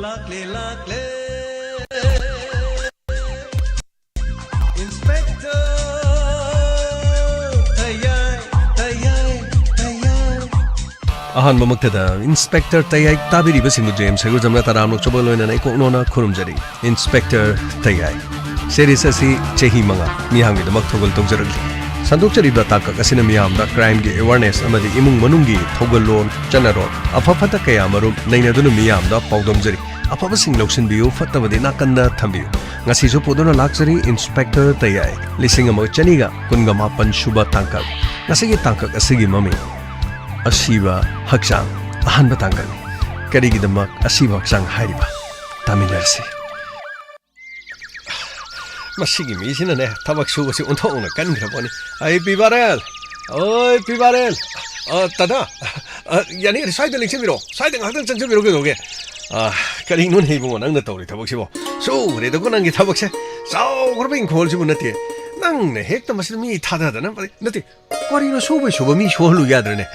Inspector Tayai Ahan Mamaktada, Inspector Tayai Tabiri Basingu James, Haguzamata Ramuk Chobolo and Ekonona Kurumjari, Inspector Tayai. Series Asi Chehi Manga, Mihangi the Maktogol Togzerli. Sandukchari Bataka Kasina Miam, the crime awareness, Amadi Imung Manungi, Togolon, Janaro, Apapata Kayamaru, Nainadunu Miam, the Pogdomzeri, Apapasing Loxin Bio, Fatavadi Nakanda Tambi. Ngasiso Podona Luxury Inspector Tayai, Lising Amo Chaniga, Kungamapan Shuba Tankal, Nasigi Tankak Asigi Mami. ASHIBA HAKCHANG Ahanba Tanggal Karigi the Mak ASHIBA HAKCHANG Hariba Tamilersi Masigi Misina Tabak Susi Untona Kangraponi Ay Pivarel Oi Pivarel Tada Yani Siding Simiro Siding Hadan Sanjiro Karing Nun Hibon and the Tori Tabaxibo So they don't get Tabaxe So Robin calls you Nati Nang Hector must me Tada Nati What do you know so me Sholu Yadrene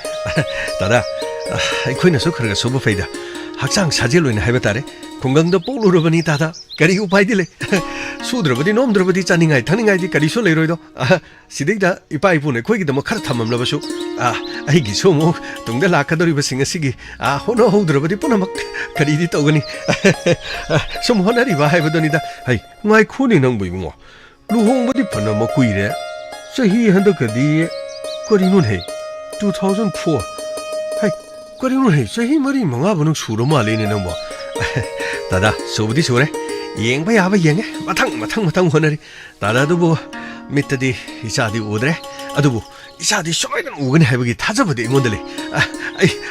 Tada I couldn't so correct sober fader Haksang Sajil in Habitat Kungang the Polo Robani Tata Kari Upaidile Sudravadi Nom Dravadi Channing I turning I the Kariso Lerodo Sidida Ipaipune quick the Mokartamam Lavashu I give so more Tung the Lakadori was sing a sigi Hono Dravadi Punamak Karidi Togani Some Honoriva Havadonida Hey my cooling on we more Luhong Badi Panama Quire So he had a Kadi Korinunhe 2004 Hey Korinunhe so he Marie Mangabano Suroma Lane number Tada so this way Yang by Ava Yang Matang Honori Tada Dubo Mitadi Isadi Udre Adubu Isadi Shoy and Ugan have it Tazabadi Mondeli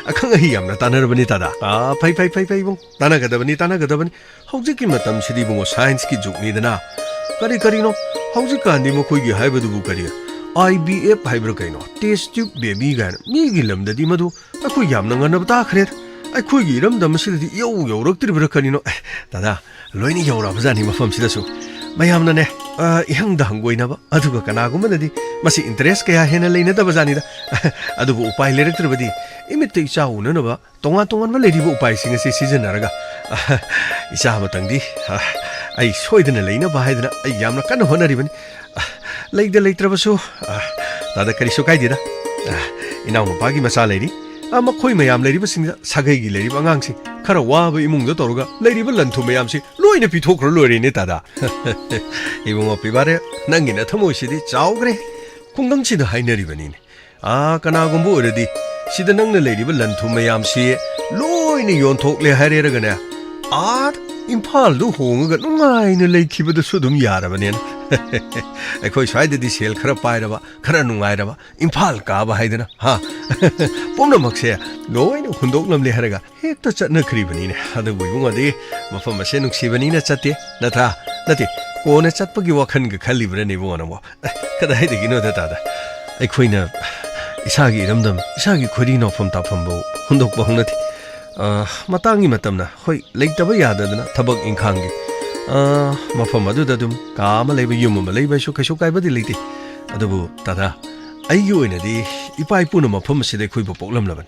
I can't hear Natana Banitada Pai Tanagadavan Tanagadavan Howziki Matam Sidibo Science Kijuk Nidana Karino Howzika Nimokugi Habedu Bukaria IBF Hybrocaino, taste tube baby gan, Migilam the Dimadu, a Kuyam Nanganabakret, I could give them the Machine Yo Roctribrocanino, Tada, Loini Yoravzanima from Sidasu. Mayamnane, young Danguinaba, Atuka Kanagumanadi, Masi Interesca Hena Lena Bazanida, Adubu Pai Electribadi, imitate Sao Nunova, Tongaton Lady Bupai sing a season Araga, Isamatandi, I saw it in a lane by a Yamakan Honor even. Like the late Travaso, Tada Karisokai did in our Pagi Masa lady. I'm a koi mayam lady was in the Sagagi lady Bangangsi, Karawa among the Torga, Lady Villan to Mayamsi, Loin if you talk Lori in it. Even up Pivare, Nangin at Tamoshi, Chaugre, Kungamsi the Hiner even in. Kanagumbo already. See the Nang lady Villan to Mayamsi, Loin yon talk le Harrigana. Art impal do home, got no line a lake with the Sudum Yaravanin. I quite tried this hill, Karapaidava, Karanungaidava, Impal Kaba Haidana, ha. Pomnamaxia, no, I know Hundoklam Leharaga, Hector Chatna Kribanina, other Wibunga de, Mafama Senuk Sivanina Chati, Nata, Kona Chatpagiwakan Kalibra Nivonamo. Kadahidino Tata. A queen of Isagi Ramdam, Isagi Kurino from Tapambo, Hundok Bahunati. Matangi Matamna, Hoi, Lake Tabayada, Tabak in Kangi. Mafamadu Dadum, Kama Leva Yuma, Malay Shukai Badiliti. Adabu, Tata. Ayu in a day, if I put a Pumasi de Quipo Polam Lavan.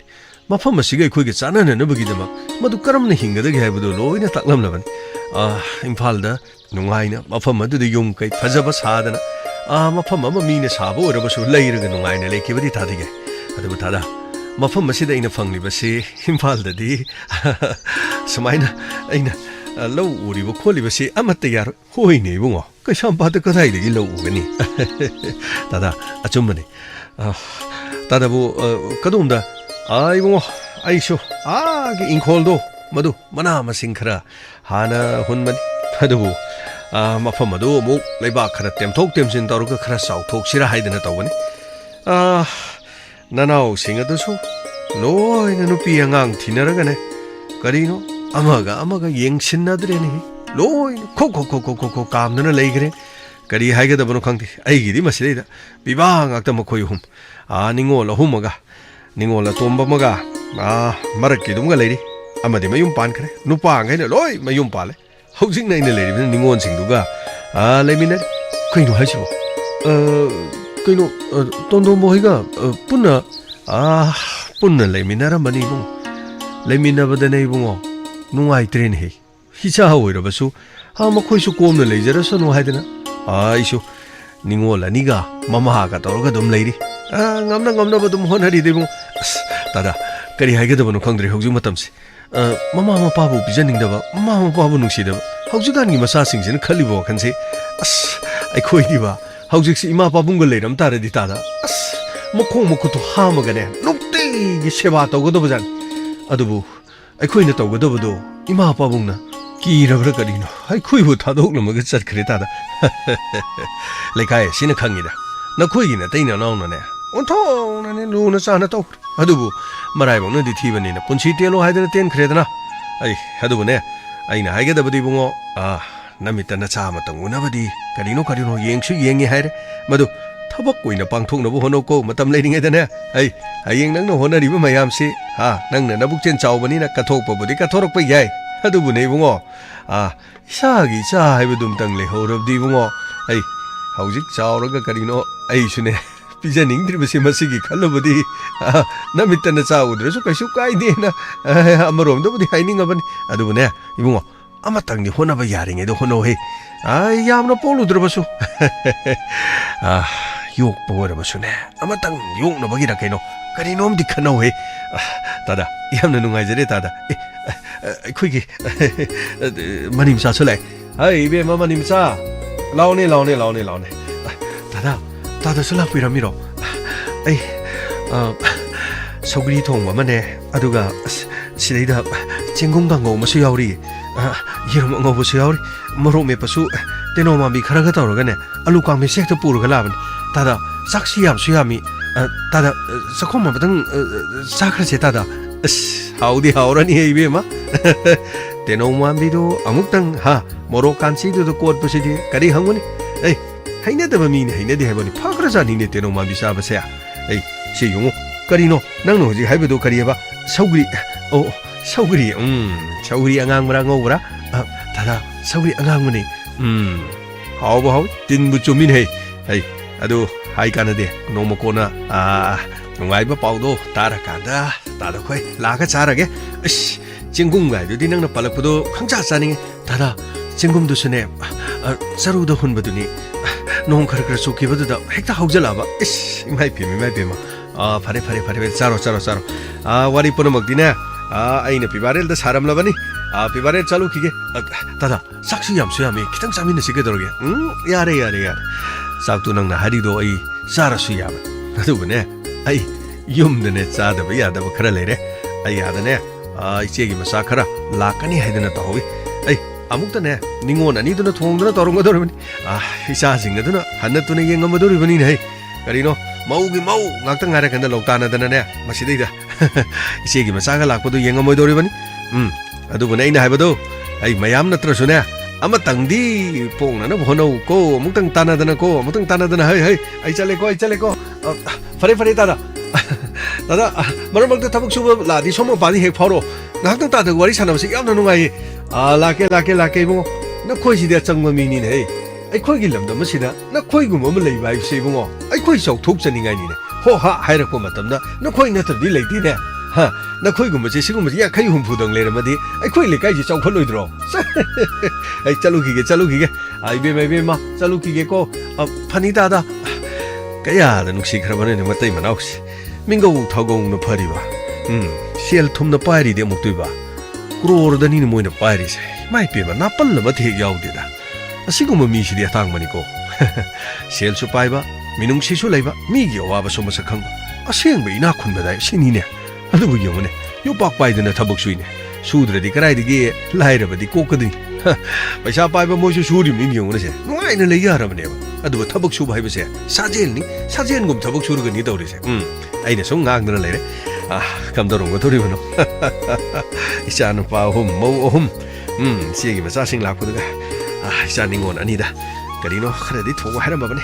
Mafamasiga quick at Sana and Nubagidama, Madukaram Hinga the Gabudo low in a Taklam Lavan. Impalda, Nungaina, Mafamadu the Yum Kate, Fazabas Hadana. Mafamama mean Sabo, Rabasu later than Nungaina Lake Tadige. Adabutada. Mafamasida in a funny basi, Impalda de Samaina, Aina. Low Uribo Colibasi, Amatayar, Hoine Bungo, Kashampa the Katai, low Gani. Tada, Achumani. Tadabu Kadunda, I won't, I show, in Koldo, Madu, Manama Sinkara, Hana Hunman, Padabu, Mafamadu, Mo, Lebaka, them talk them in Dorga Krasau, talk Shira Haiden at Owen. Nanao sing at the show. No, in a Nupi Yang Tinaragane, Carino. Amaga Yang Sinadreni, Loin, Coco Camden Lagre, Kari Haga the Bonocanti, Aigi Masida, Bivang Actamacoyum, Ningola Humaga, Ningola Tomba Maga, Marakidunga lady, Amademayum Pancre, Nupang and Loy, Mayum Pale, housing in the lady, Ningon Sinduga, Lamina, Queen Hasho, Queen Tondo Mohiga, Puna, Puna Laminara Manibu, Lamina the neighbor. No, I train he. Hicha Hoirabasu, how Makoisu Kom the laser, so no Haidana. Aishu Ningola Niga, Mamaha Torgadum lady. Namna Badum Honari Demo. Tada, Kari Hagadabano country Hozumatams. Mamma Pabu presenting the Mamma Pabu Nushida. How's you done? You must ask in Kalibo can say, I quit you. How's you see Ima Babunga later? Tada di Tada. Mokomo to Hamagane. No day, Shevato Godobazan. Adubu. I quit the Togodobo. Ima Babunga. Kira Bracarino. I quit with Tadogno Magat Cretada. Like I seen a Kangida. No queen at Dana on there. On tone and Luna Sana talk. Adubu. Maraibo no detiven in a Punchitelo had a 10 credana. I had one there. Aina Hagadabadi Bungo. Namitana Samatang, Nabadi, Carino Carino, Yangshu Yangi had, Madu, Tabako in a Pangtung of Honoko, Matam lading at an air. I ain't no honor even my amsi. Nang Nabuchan Chaubanina Katopo, Bodicatorpo Yay. Hadubune Bungo. Shagi Cha, Hebedum Tangle, hold of Divungo. Hey, how's it? Sauraga Carino, Aishune. Pijaning Tribusimasiki, Kalabadi, Namitana Sao, Dresuka Shuka idea, Amarom, nobody hiding of an Adubune, Ibumo. Amatang ni Honava yaring, the Honohe. I am no polo drobasu. Yok Powerabasune. Amatang, Yok Nobagina Kano, Carinom di Canoe. Tada, Yamnunga Tada. Quickie Manim Sasole. Ay, be Mamma Nimsa. Laune. Tada Sula Piramiro. Ay, Sogri Tom, Mamane, Aduga, Sida, Chingungango, Masiauri. Yerum over Siauri, Morome Pasu, Denoma Karagatorgan, Alukami sector Purgalavan, Tada, Saxiam Siami, Tada, Sakoma, Sacracetada, Howdy Haurani Bima, Denoma Bido, Amutang, Ha, Moro Kansi to the court Posidi, Kari Hangoni, eh, I never mean I never have any Pakrazan in it, Denoma Bisabasea, eh, see you, Carino, Nano, the Habido Cariba, Sogri, oh. Sauri, Sauri Angang Marangora, Tada, Sauri Angamani, how didn't put you mean, hey, Ado, High Canada, no Mocona, Noiba Paudo, Tarakanda, Tadaquay, Laka Sarage, Chingunga, you didn't know Palapudo, Kanga Sani, Tada, Chingum do Sene, Saru the Hunbaduni, non Karasuki, but the Hector Hausalava, might be, Pare, Saro, what do you put a Magdina? Aina Pibarel, the Saram Lavani, Pibarel Saluki, Tada, Saxiam Siami, Kitang Samin Sigadoria, Yare, Sautunang Hadido, Sarasiam, Adubane, I, Yum the net Sada, Yada Krelere, Ayadane, I see Masakara, Lakani Hedena Towi, I, Amutane, Ningon, and Niduna Tonga Torongadorman, he's asking the Duna, Hanatuna Yangamadurivan, hey, Carino. Maugi Mau, Natang Arak and the Lotana than a Masidida. Sigi Masaga Lapo Yangamodorivan. Adubana Habado. I mayam Natrasuna. Amatangdi, Pong, and Hono, Ko, Mutang Tana than a co, Mutang Tana than a hey, I chaleco, Faretada. Tada, Maramak the Tabuxu, La, the Somo Badi Heporo. Nathan Tata, what is Hanasi, Yanaway. Lake, no quasi that some meaning, hey. I quite give them the Masida, not quite good Malay by saving all. I quite so took sending I need it. Ho ha, Hiracomatamda, no quite not a delay dinner. Ha, no quite good Masikum, Yakayum put on later, Madi. I quite like I just out draw. I Chaluki, I be my Bima, Saluki Geko, Panitada. Kaya, the Nuxikravan and Mataman house. Mingo Togong no Pariva. Shell Tum the Pari de Motuba. Grow the Nino in the Paris. My people, not Palama Yaudida. Asiguma Mishi the Atangmanico. Shell Supaiba, Minum Sisuleva, Migio Abasomasa. A sing be not Kundada, Sinina. Alu Yone, you walk by the Tabuxwine. Sudra di Crai di Gay, Lyra di Cocadi. By Sapaiba Moshu Sudim in Yone. No, I know Yara never. I do a Tabuxu by say, Sajeni, Sajengum Tabuxu Nidoris. I know some Agner lady. Come down with Rivano. Ishan of our home, Mo home. Seeing him assessing Lapuga. Standing on Anida. Carino, credit for Haramabane.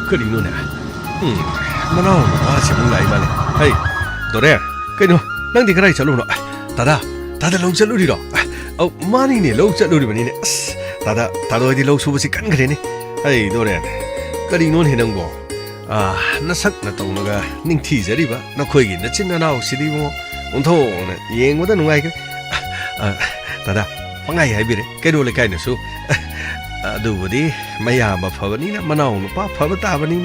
Carino. Manon, Simulai Mane. Hey, Dore, Cano, Nandi Crai Saluno. Tada Low Salurido. Oh, money, low Saluriban. Tada, Tado di Low Subasi Cangrini. Hey, Dore, Carino Hinango. Nasak Natonaga, Ninti Zeriba, no Quigin, the Chinana City, Unto, Yang with an like. Tada pangai hai bire kaido le kaina su adu budi maya ma phabani na manau nu pa phabata bani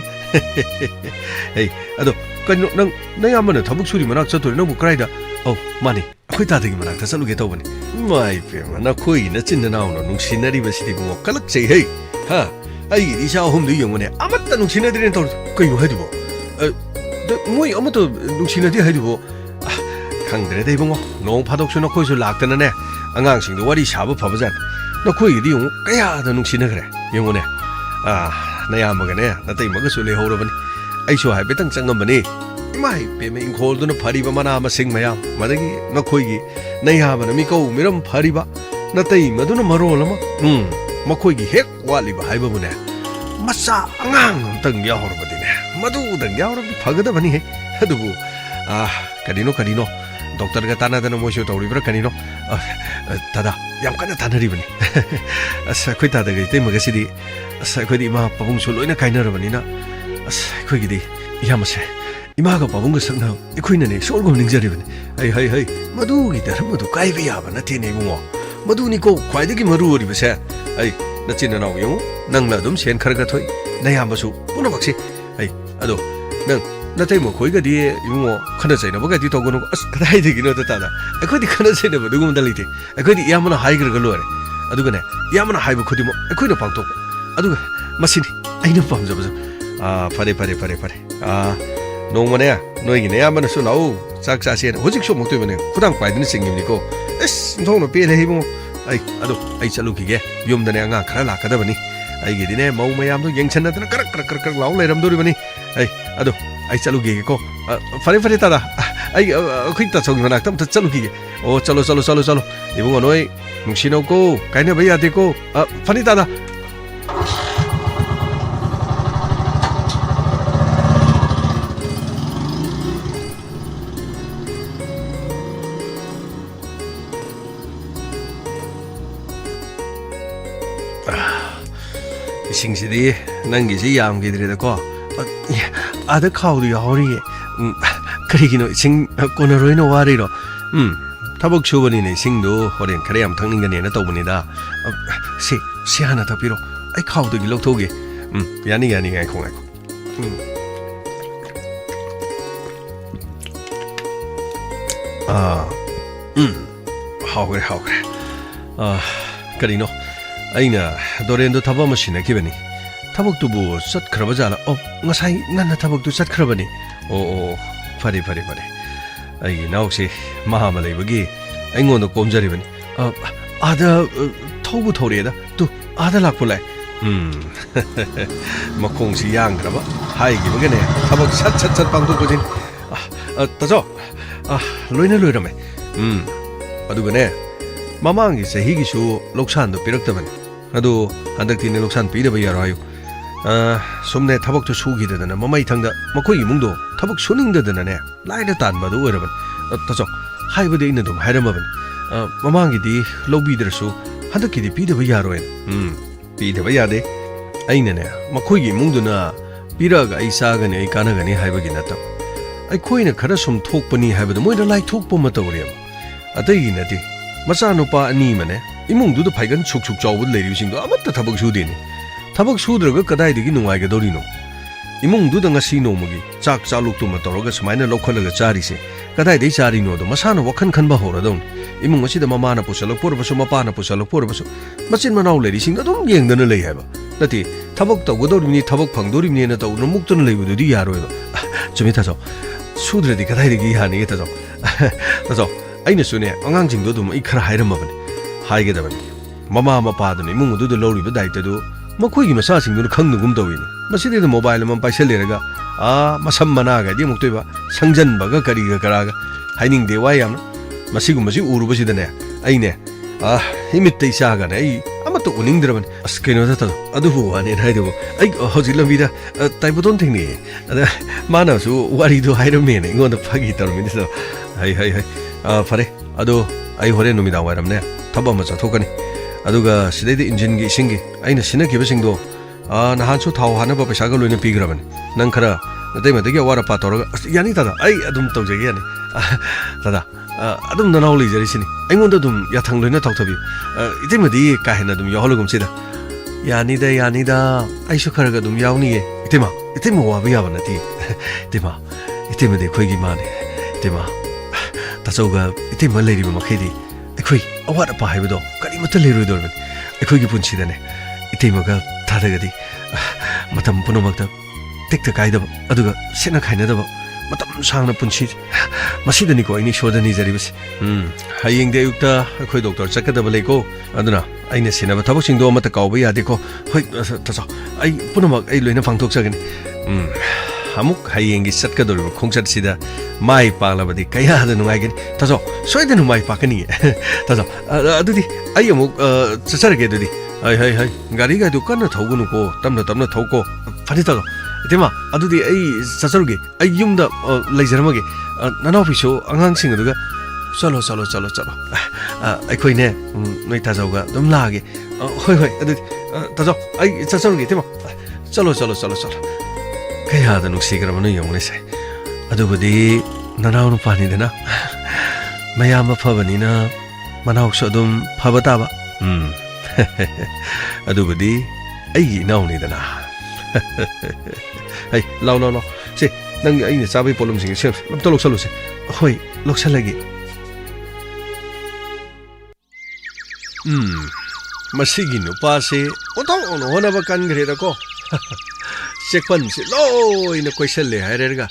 hey ado kaino nang amana thabuk suri manak chatori nang bu krai da oh mani khoi ta dagi manak ta chalu ge tawbani mai pe na khoi na chin na na nung sinari ba sidi bu kalak sei hey ha ai ri sha hom du yong ne amatta nung sinadi ren taw kaino hai du bo moi amatta nung sinadi hai du bo khangdre dei bungo nong phadok su na khoi su lak ta na ne angang sing du wari sha ba phabajan na khoi di yong kaya da nung sina gre yong ne na ya ma ga ne na tai ma ga su le ho ro bani ai su hai be tang changam bani mai pe me ingkhol du na phari ba mana ma sing mayam madagi na khoi gi na ya ba na mi ko miram phari ba na tai ma du na maro lama ma khoi gi hek wali ba hai ba bu ne masa angang tang ya ho ro ba di ne madu dang ya ro bi phagada bani he adu bu kadino doctor ga tana da na mo shu tawri bra kanino tada yam kana tanari bani asa khoi ta da ga te ma ga sidi asa khoi di ma pabung su loina kaina ra bani na asa khoi gi di yam se ima ga pabung ga sang na khoi na ne sol go ning jari bani hai madu gi da madu kai ba ya ba na te ne bungo madu ni ko khwai da gi maru ri ba se ai na chin na naw yong nang la dum sen khar ga thoi na yam ba su puna bak si ai ado nang na tai mo khoi ga di yungo khana chai na ba ga di to go no as kadai de gi no ta da akhoi di khana chai na ba du gum da li te akhoi di yam na hai ga ga lo re adu ga ne yam na hai ba khodi mo akhoi na pang to adu ga masini ai na pam ja ba pare no mo ne no gi ne yam na su lau sak sa se hojik so mo to ba ne khudang pai din sing ni ko es thong no pe le hi mo ai adu ai chalu ki ge yum da ne anga khara la ka da ba ni ai gi di ne mau mayam do yeng chan na da krak lau le ram do ri ba ni ai adu ai chalu gi ko fare ta da ai khoi ta chong na tam ta chalu gi o chalo ibung noi nungsino ko kaina ba ya de ko fare ta da isingsidi nangi si yam gi dire da ko ada khau du yauri kari gi no sing ko na roi no wari ro tabok chu bani ne sing do horen khare am thang ning ga ne na taw bani da si hana ta piro ai khau du gi lok tho gi yani ngai khong ai hau gre kari no aina doren do thaba ma sina ki bani tabok tu bu sat khraba jala ngasai ngan na tabok tu sat khraba ni fare ai naw se maha ma lei bagi ai ngon do kom jari bani ada thobu thore da tu ada lak pulai ma khong si yang graba hai gi bagi ne tabok sat pang tu ko jin ta jo loina loirame adu ga ne mamang gi sahi gi su loksan do pirak ta bani adu handak tin loksan pi da ba yaro ayu somne tabok to sugi da na mamai thangda makoi imung do tabok suning da na ne lai da tan ba do oraban ta jo hai ba de ina dum haira ma ban mamang gi di lobi der su handak gi di pi da ba yaro en pi da ba ya de aina ne makoi gi imung do na pira ga ai sa ga ne ai kana ga ne hai ba gi na ta ai khoi na khara sum thok pani hai ba do moi da lai thok po ma ta ore atai gi na ti macha no pa ani ma ne imung du da phaigan chuk chaw bu le ri sing do amatta tabok su de ni tabak sudra kadai digi nungai ga dorino imung du da ngasi no mugi chak chaluk tu ma toroga smaina lokhol ga chari se kadai dei chari no do masana wakhan khan ba hora don imung asi da mama na pusalo por basu mapa na pusalo por basu machin manau le ri sing dum yeng dana lei haba nati tabak ta godori ni tabak phang dori ni na ta unu muk tun lei bu di yaro ba chumi ta so sudra di kadai digi ha ni ta so aina sune angang jing do dum I khara hairam ba hai ga da ba mama mapa du ni imung du da lori ba dai ta do makoi gi masa sing du khang nu gum dawi ni masidi da mobile man paisel le ga masam mana ga di muk toiba sangjan ba ga kari ga kara ga haining de wa yam masi gum masi uru ba si da ne ai ne himit tai sa ga ne ai ama to uning dra ban as keno da ta adu hu wa ne hai do ai hoji lambi da tai bu don thing ni ada mana su wari do hai ro me ne ngon da phagi tar mi so hai fare adu ai hore no mi da wa ram ne thaba ma cha thokani aduga sidai engine gi singi aina sina ki basing do nahan su thau hana ba paisa ga loina pigraban nang khara nadai ma dagi wara pa tor yani tada ai adum tau jagi yani tada ꯑꯗꯨꯝ ꯅꯅꯥꯎ ꯂꯩꯖꯔꯤꯁꯤꯅꯤ ꯑꯩꯉꯣꯟꯗ ꯑꯗꯨꯝ ꯌꯥꯊꯪ ꯂꯣꯏꯅ ꯇꯧꯊꯕꯤꯌꯨ ꯏꯇꯩꯃꯗꯤ ꯀꯥ ꯍꯦꯟꯅ ꯑꯗꯨꯝ ꯌꯥꯎꯍꯜꯂꯒꯨꯝꯁꯤꯗ ꯌꯥꯅꯤꯗ ꯌꯥꯅꯤꯗ ꯑꯩꯁꯨ ꯈꯔꯒ ꯑꯗꯨꯝ ꯌꯥꯎꯅꯤꯌꯦ 이때마 와봐 야바나디 이때마데 거기 마네 이때마 다저가 이때마 레리마 마케디 거기 어와라 바해도 까리마터 레르도르면 거기 분치다네 이때마가 다다가디 마탐 분노막다 텍터 가이다 아두가 세나 가이나다 마탐 상나 분치 마시더니고 이니 쇼더니 자리버시 하이잉데 육다 거기 독터 찾가다바 레고 아두나 아이네 세나바 타복싱도 아마타 까오바 야데고 허이 다저 아이 분노막 아이 로이나 방톡사게니 amuk hayengi satkadoriba khongchatsida mai palabadi kayada nungaigeni taso soidenu mai pakani taso adudi ai amuk chacharage adudi hai gari ga dukanna thogunu ko tamna thoko phani taso itema adudi ai chacharuge ai yumda leijaramage nanau piso angang sing aduga chalo ai khoine noi tajoga dum lage hoi adudi taso ai chacharuge itema chalo kayada nungsigrabanu yongnes adubudi nanau nu panidana mayama phabanina manausu adum phabataba adubudi ai naunidana ai lau se nang ai ne chabai polum sing se lamta loksalu se hoi loksalagi masigi nu pa se otong ono honaba kan greda ko sekpansi loina koiselle hairerga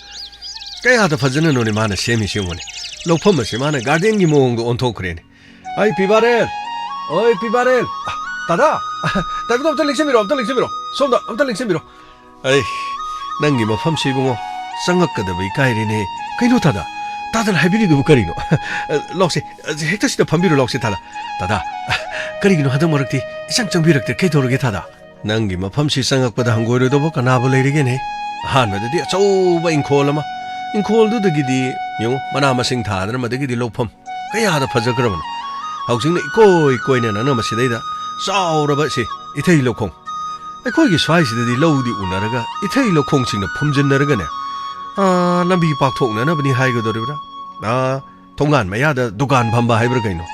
kayada fajana noni mana semi shimone lokpham se mana garden gi moong do onthokhrene ai pibarel oi pibarel tada tabdo amta liksebiro somda amta liksebiro ai nangi mafam sibungo sangakadabai kairene kaino tada tadal habiri du karino lokse hekta sida phambiro lokse tada karigino hadam marakti isang changbirakte kaidorge tada nangi mafamsi sangakpada hangoirodobo kanabo leirigene hanmadadi achauba inkhol dudagidi yongo mana masing thadana madagidi lokpham kayada phajagrabana haujingna ikoina nana masidaida chauraba se ithei lokhong aikoigi swaisidadi lodi unaraga ithei lokhong singna phumjinnaraga ne lambi pakthokna nabani haigodoribra thongan mayada dukan phamba haibra kaino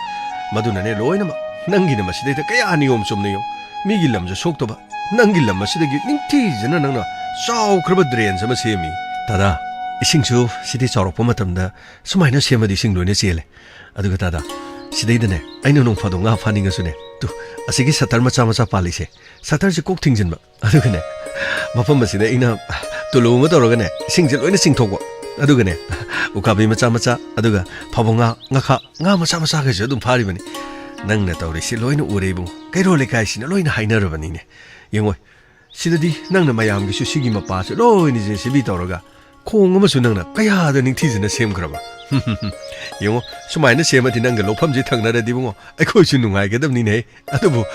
maduna ne loina nangina masidaida kaya niyom chumneyo migi lamja soktoba nangi lam asidagi ningthijana nangna chaukraba drain sama semi tada isingsu sidi chaurokpa matamda sumaina semadi sing loina chele aduga tada sidaidane aina nong phado nga phaninga sune tu asigi satar macha palise satar ji kok thingjinba aduga ne mafam asida ina tuluma toroga ne singje loina singthokwa aduga ne ukabi macha aduga phabonga nga macha ga je dum phari bani nangna tawrisi loina ureibu kairo lekai sina loina hainarabani ne yengoi sidadi nangna mayam gi sigi mapa se loina je sibi tawraga khong ama su nangna kaya da ningthijina semgraba yengo sumaina semati nangga lokpham ji thangna di bungo akhoi su nungai gedamni ne adubu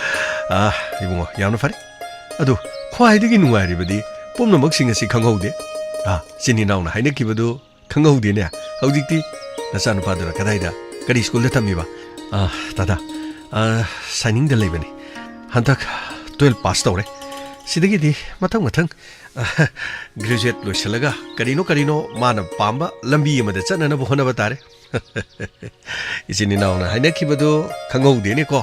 ibungo yamna fari adu khwaidagi nungai ribadi pomna maksing asi khanghaude sini nauna haina kibadu khanghaude ne haujikti nasanu padura kadaida kari school da tamiba tada signing da lebani hantak 12 pass tawre sidagidi mathang graduate loisalaga karino mana pamba lambi amada chanana bohona batare isini nauna haina kibadu khangaude ne ko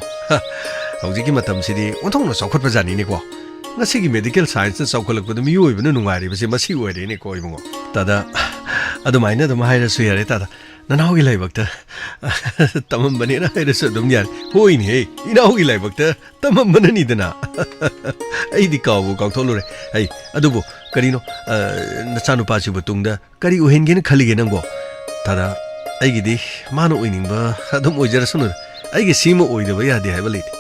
haujiki matam sidi onthongna sokhat bajani ne ko ngasigi medical science na sokhalakpadu miyoi bana nungari base masi oire ne ko ibungo tada adumaina dum haira su yare tada nanaugi laibakta tamam bani na haira su dum yar hoini he inaugi laibakta tamam banani dana ai di kawu kautholure ai adubu karino nachanu pachi butungda kari uhengen khalige nangbo tada aigidi mano oiningba adum oijara sunu aigi sima oidaba yade haiba leiti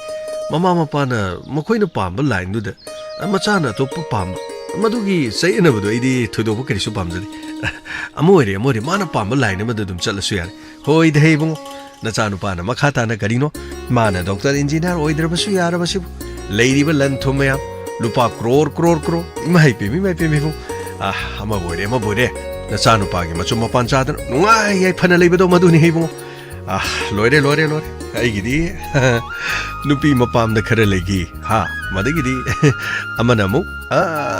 mama mapana makoina pamba line duda machana to pamba madugi sayenabadu aidi thodobu karisu pamjadi amore mana pamba line amada dum chalasu yare hoi de hebungo nachanu pana makhata na karino mana doctor engineer oidrabasu yarabasu leiriba lan thomaya lupa crore mai pe bu ama bore nachanu pagi machu mapan chadan nungai ai phana leibedo maduni hebungo loire aigidi nupi mapam da khara legi madagidi amana mu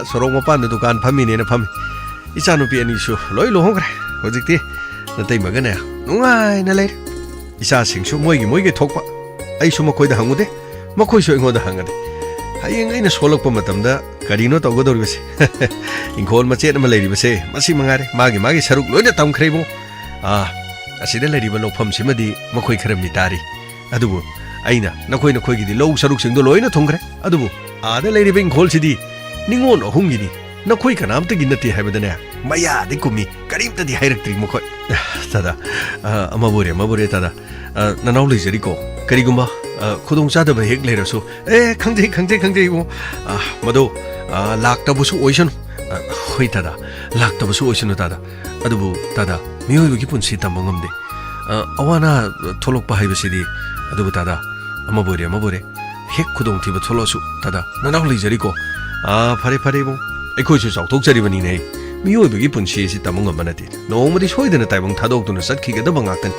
sorong mapan da dukan phami ne na phami icha nupi ani su loi lohongre hojikti natai magana nungai na leir isa singsu moigi thokpa ai su makoi da hangude makoi su ingo da hangade hayeng aina solokpa matamda karino tawgodor bese ingkhol machet ma leiri bese masi mangare magi saruk loina tamkhreibo asida leiriba lokpham simadi makoi khara mitari adubu aina nakoi gidi low saruk singdo loina thongkre adubu ada leiriba ingkhol sidi ningon ohungini nakoi kanamta ginati haibadane maya de kumi karimta di hairaktri makoi tada amabure tada nanaw leijeri ko karigumba khudong chada ba hek leirasu khangjei bo mado lakta busu oisan hoi tada lakta busu oisan tada adubu tada miyoi gi punsi tambangamde awana tholok pa haibasidi adubu tada amabure hek khudong thiba tholosu tada nanaw leijeri ko phare bo ekhoi su chautok jari bani nei miyoi gi punsi si tamangam banati nongmadi soidana taibang thadok tuna sakhi ga da bangaktan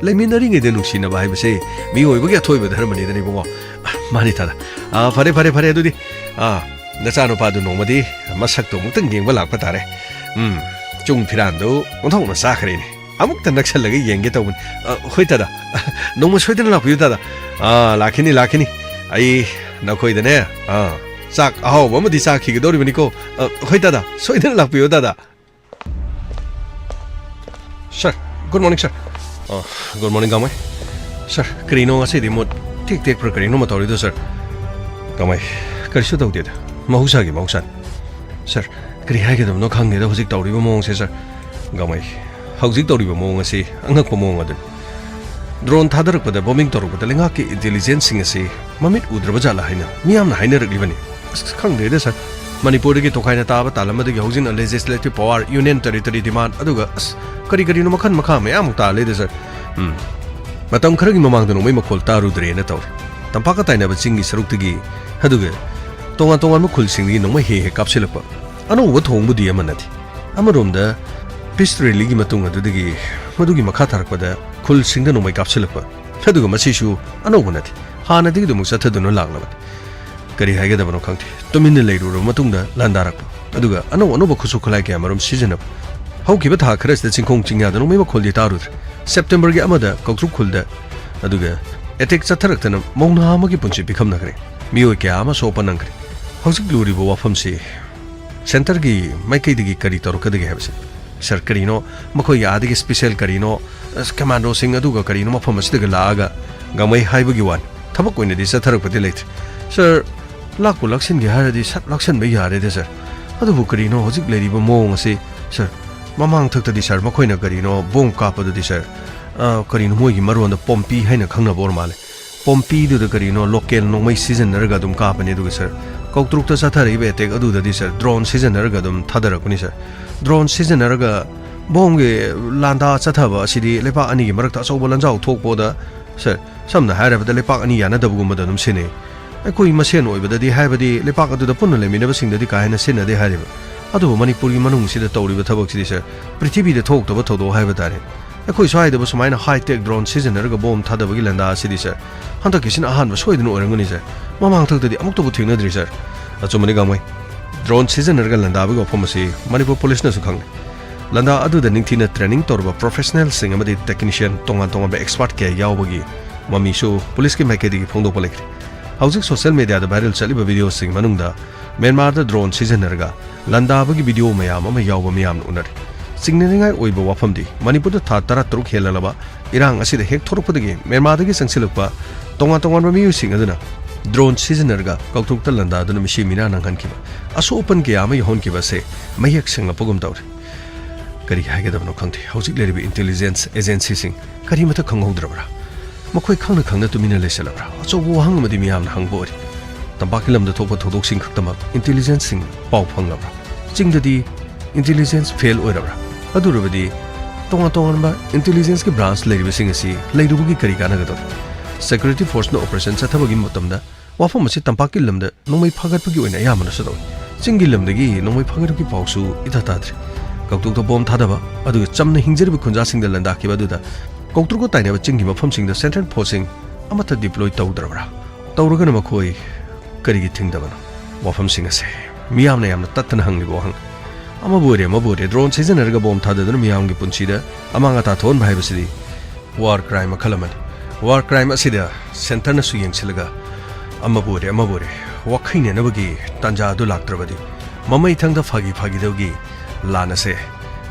leminari nge de nuksina ba haibase miyoi gi athoiba dharmani dani bongo mani tada phare adudi nachano padu nongmadi masak to mutang yengba lakpa tare chung phirando onthong na sakhre ni amuk ta naksal lagi yenge tawun hoi tada nongma soidana lakpiu tada lakhini ai nakhoi dane sak aho bamadi sakhi ga dori bani ko hoi tada soidana lakpiu tada sir good morning sir good morning gamai sir krino ngasi di mod tik pro krino ma tori do sir gamai karisu tawde da mahusan sir kri hai ga dam no khang ne da hojik tawri ba mong se sir gamai hojik tawri ba mong asi angak pa mong adun drone thadarak pada bombing toruk pada lenga ki intelligence sing asi mamit udraba jala haina miyam na haina rakli bani khang de da sir manipur gi tokhaina taba talamada gi hojin legislative power union territory demand aduga kari no makhan makha me amuk ta le de sir matam kharagi mamang dano mai makhol taru dre na taw tampaka taina ba chingi saruk tigi aduga tonga makhul singgi no mai he kapsilapa ano wa thong budi amanati amarom da history ligi matung adudagi madugi makha tharakpada khul singda no mai kapsilapa aduga masisu ano bunati hana digi dumu sathadunu laglaba kari haiga da bano khangti tomin leiru ro matungda landarak aduga ano ba khusu khalai ke amarom season haukiba tha khras da chingkhong chingya da no mai makhol di taru September gi amada koktruk khulda aduga attack chatharak tana mongna ma gi punchi bikham nagre miyoi kya ama so panang kre hosik luri bo wafam si center gi maikai digi kari tor ka digi habse sarkari no makhoi ya digi special kari no commando sing aduga kari no mafam asi daga laaga gamai haiba gi wan thabak koine di chatharak pati leit sir lakku laksin gi haradi sat laksan be yare de sir adu bu kari no hosik leri bo mong asi sir mamang thakta di sir makhoi na kari no bong ka pa di sir kari no moi gi maron da pompi haina khangna bor male pompi du da kari no local no mai season narga dum ka pani du sir koktruk ta sathari be tek adu da di sir drone season narga dum thadara kuni sir drone season narga bong ge landa chathaba asidi lepa ani gi marak ta sobo lanjau thokpo da sir samna haira ba da lepa ani yana da bugum da dum sine akoi masen oi ba da di haiba di lepa adu da punna le mina ba sing da di ka haina sina de hariba adu manipur gi manung sida tawri ba thabak sidi sir prithvi da thok da ba thodo haiba tare akoi swai da ba sumaina high tech drone season narga bom thada ba gi landa sidi sir hanta kisin ahan ba soidun orangani sir mamang thak da di amuk to bu thingna dri sir achumani gamai drone season narga landa ba go phomasi manipur police na su khang landa adu da ningthina training torba professional sing amadi technician tonga ba expert ke yawbagi mami su police ki maike di phongdo polek haujik social media da viral chali ba video sing manungda Myanmar da drone season narga landa ba gi video mayam ama yawba mayam unar signalingai oiba wafam di manipur da tha tara truk helalaba irang asida hek thorupodagi Myanmar da gi sangsilukpa tonga ba miyu sing aduna drone season narga kautuk ta landa da misi mina nanghan kiba aso open ke ama yhon kiba se mayak sing apogum tawre kari haiga da no khangti haujik leribi intelligence agency sing kari mata khanghodrabra makhoi khangna tumina leselabra acho bo hangmadi miyam na hangbori tambakilam da thopa thodok sing khaktama intelligence sing pau phanglabra chingdadi intelligence fail oirabra adurabadi tonga ba intelligence ki branch leribi sing asi leirubugi kari kana gador security force no operation chathabagi matamda wafam asi tampakilam da nomai phagatpagi oina yamana sado chingilam dagi nomai phagatki pausu itatadri kautuk to bom thadaba adu chamna hingjerbi khunja sing da landa ki baduda kautuk ko tainaba chingi mafam sing da central forcing amata deploy tawdrabra tawragana makhoi karigi thingdabana wafam sing ase miyamna yamna tatna hangli bo hang ꯑꯃꯕꯨ ꯑꯣꯏꯔꯦ drone ꯁꯤꯖꯤꯟꯅꯔꯒ bomb ꯊꯥꯗꯗꯨꯅ ꯃꯤꯌꯥꯝꯒꯤ ꯄꯨꯟꯁꯤꯗ ꯑꯃꯥꯡ ꯑꯇꯥ ꯊꯣꯛꯍꯟꯕ ꯍꯥꯏꯕꯁꯤꯗꯤ war crime ꯃꯈꯜ ꯑꯃꯅꯤ ꯋꯥꯔ ꯀ꯭ꯔꯥꯏꯝ ꯑꯁꯤꯗ ꯁꯦꯟꯇꯔꯅꯁꯨ ꯌꯦꯡꯁꯤꯜꯂꯒ ꯑꯃꯕꯨ ꯑꯣꯏꯔꯦ ꯋꯥꯈꯩꯅꯅꯕꯒꯤ ꯇꯥꯟꯖꯥ ꯑꯗꯨ ꯂꯥꯛꯇ꯭ꯔꯕꯗꯤ ꯃꯃꯩꯊꯪꯗ ꯐꯥꯒꯤꯗꯧꯒꯤ ꯂꯥꯟ ꯑꯁꯦ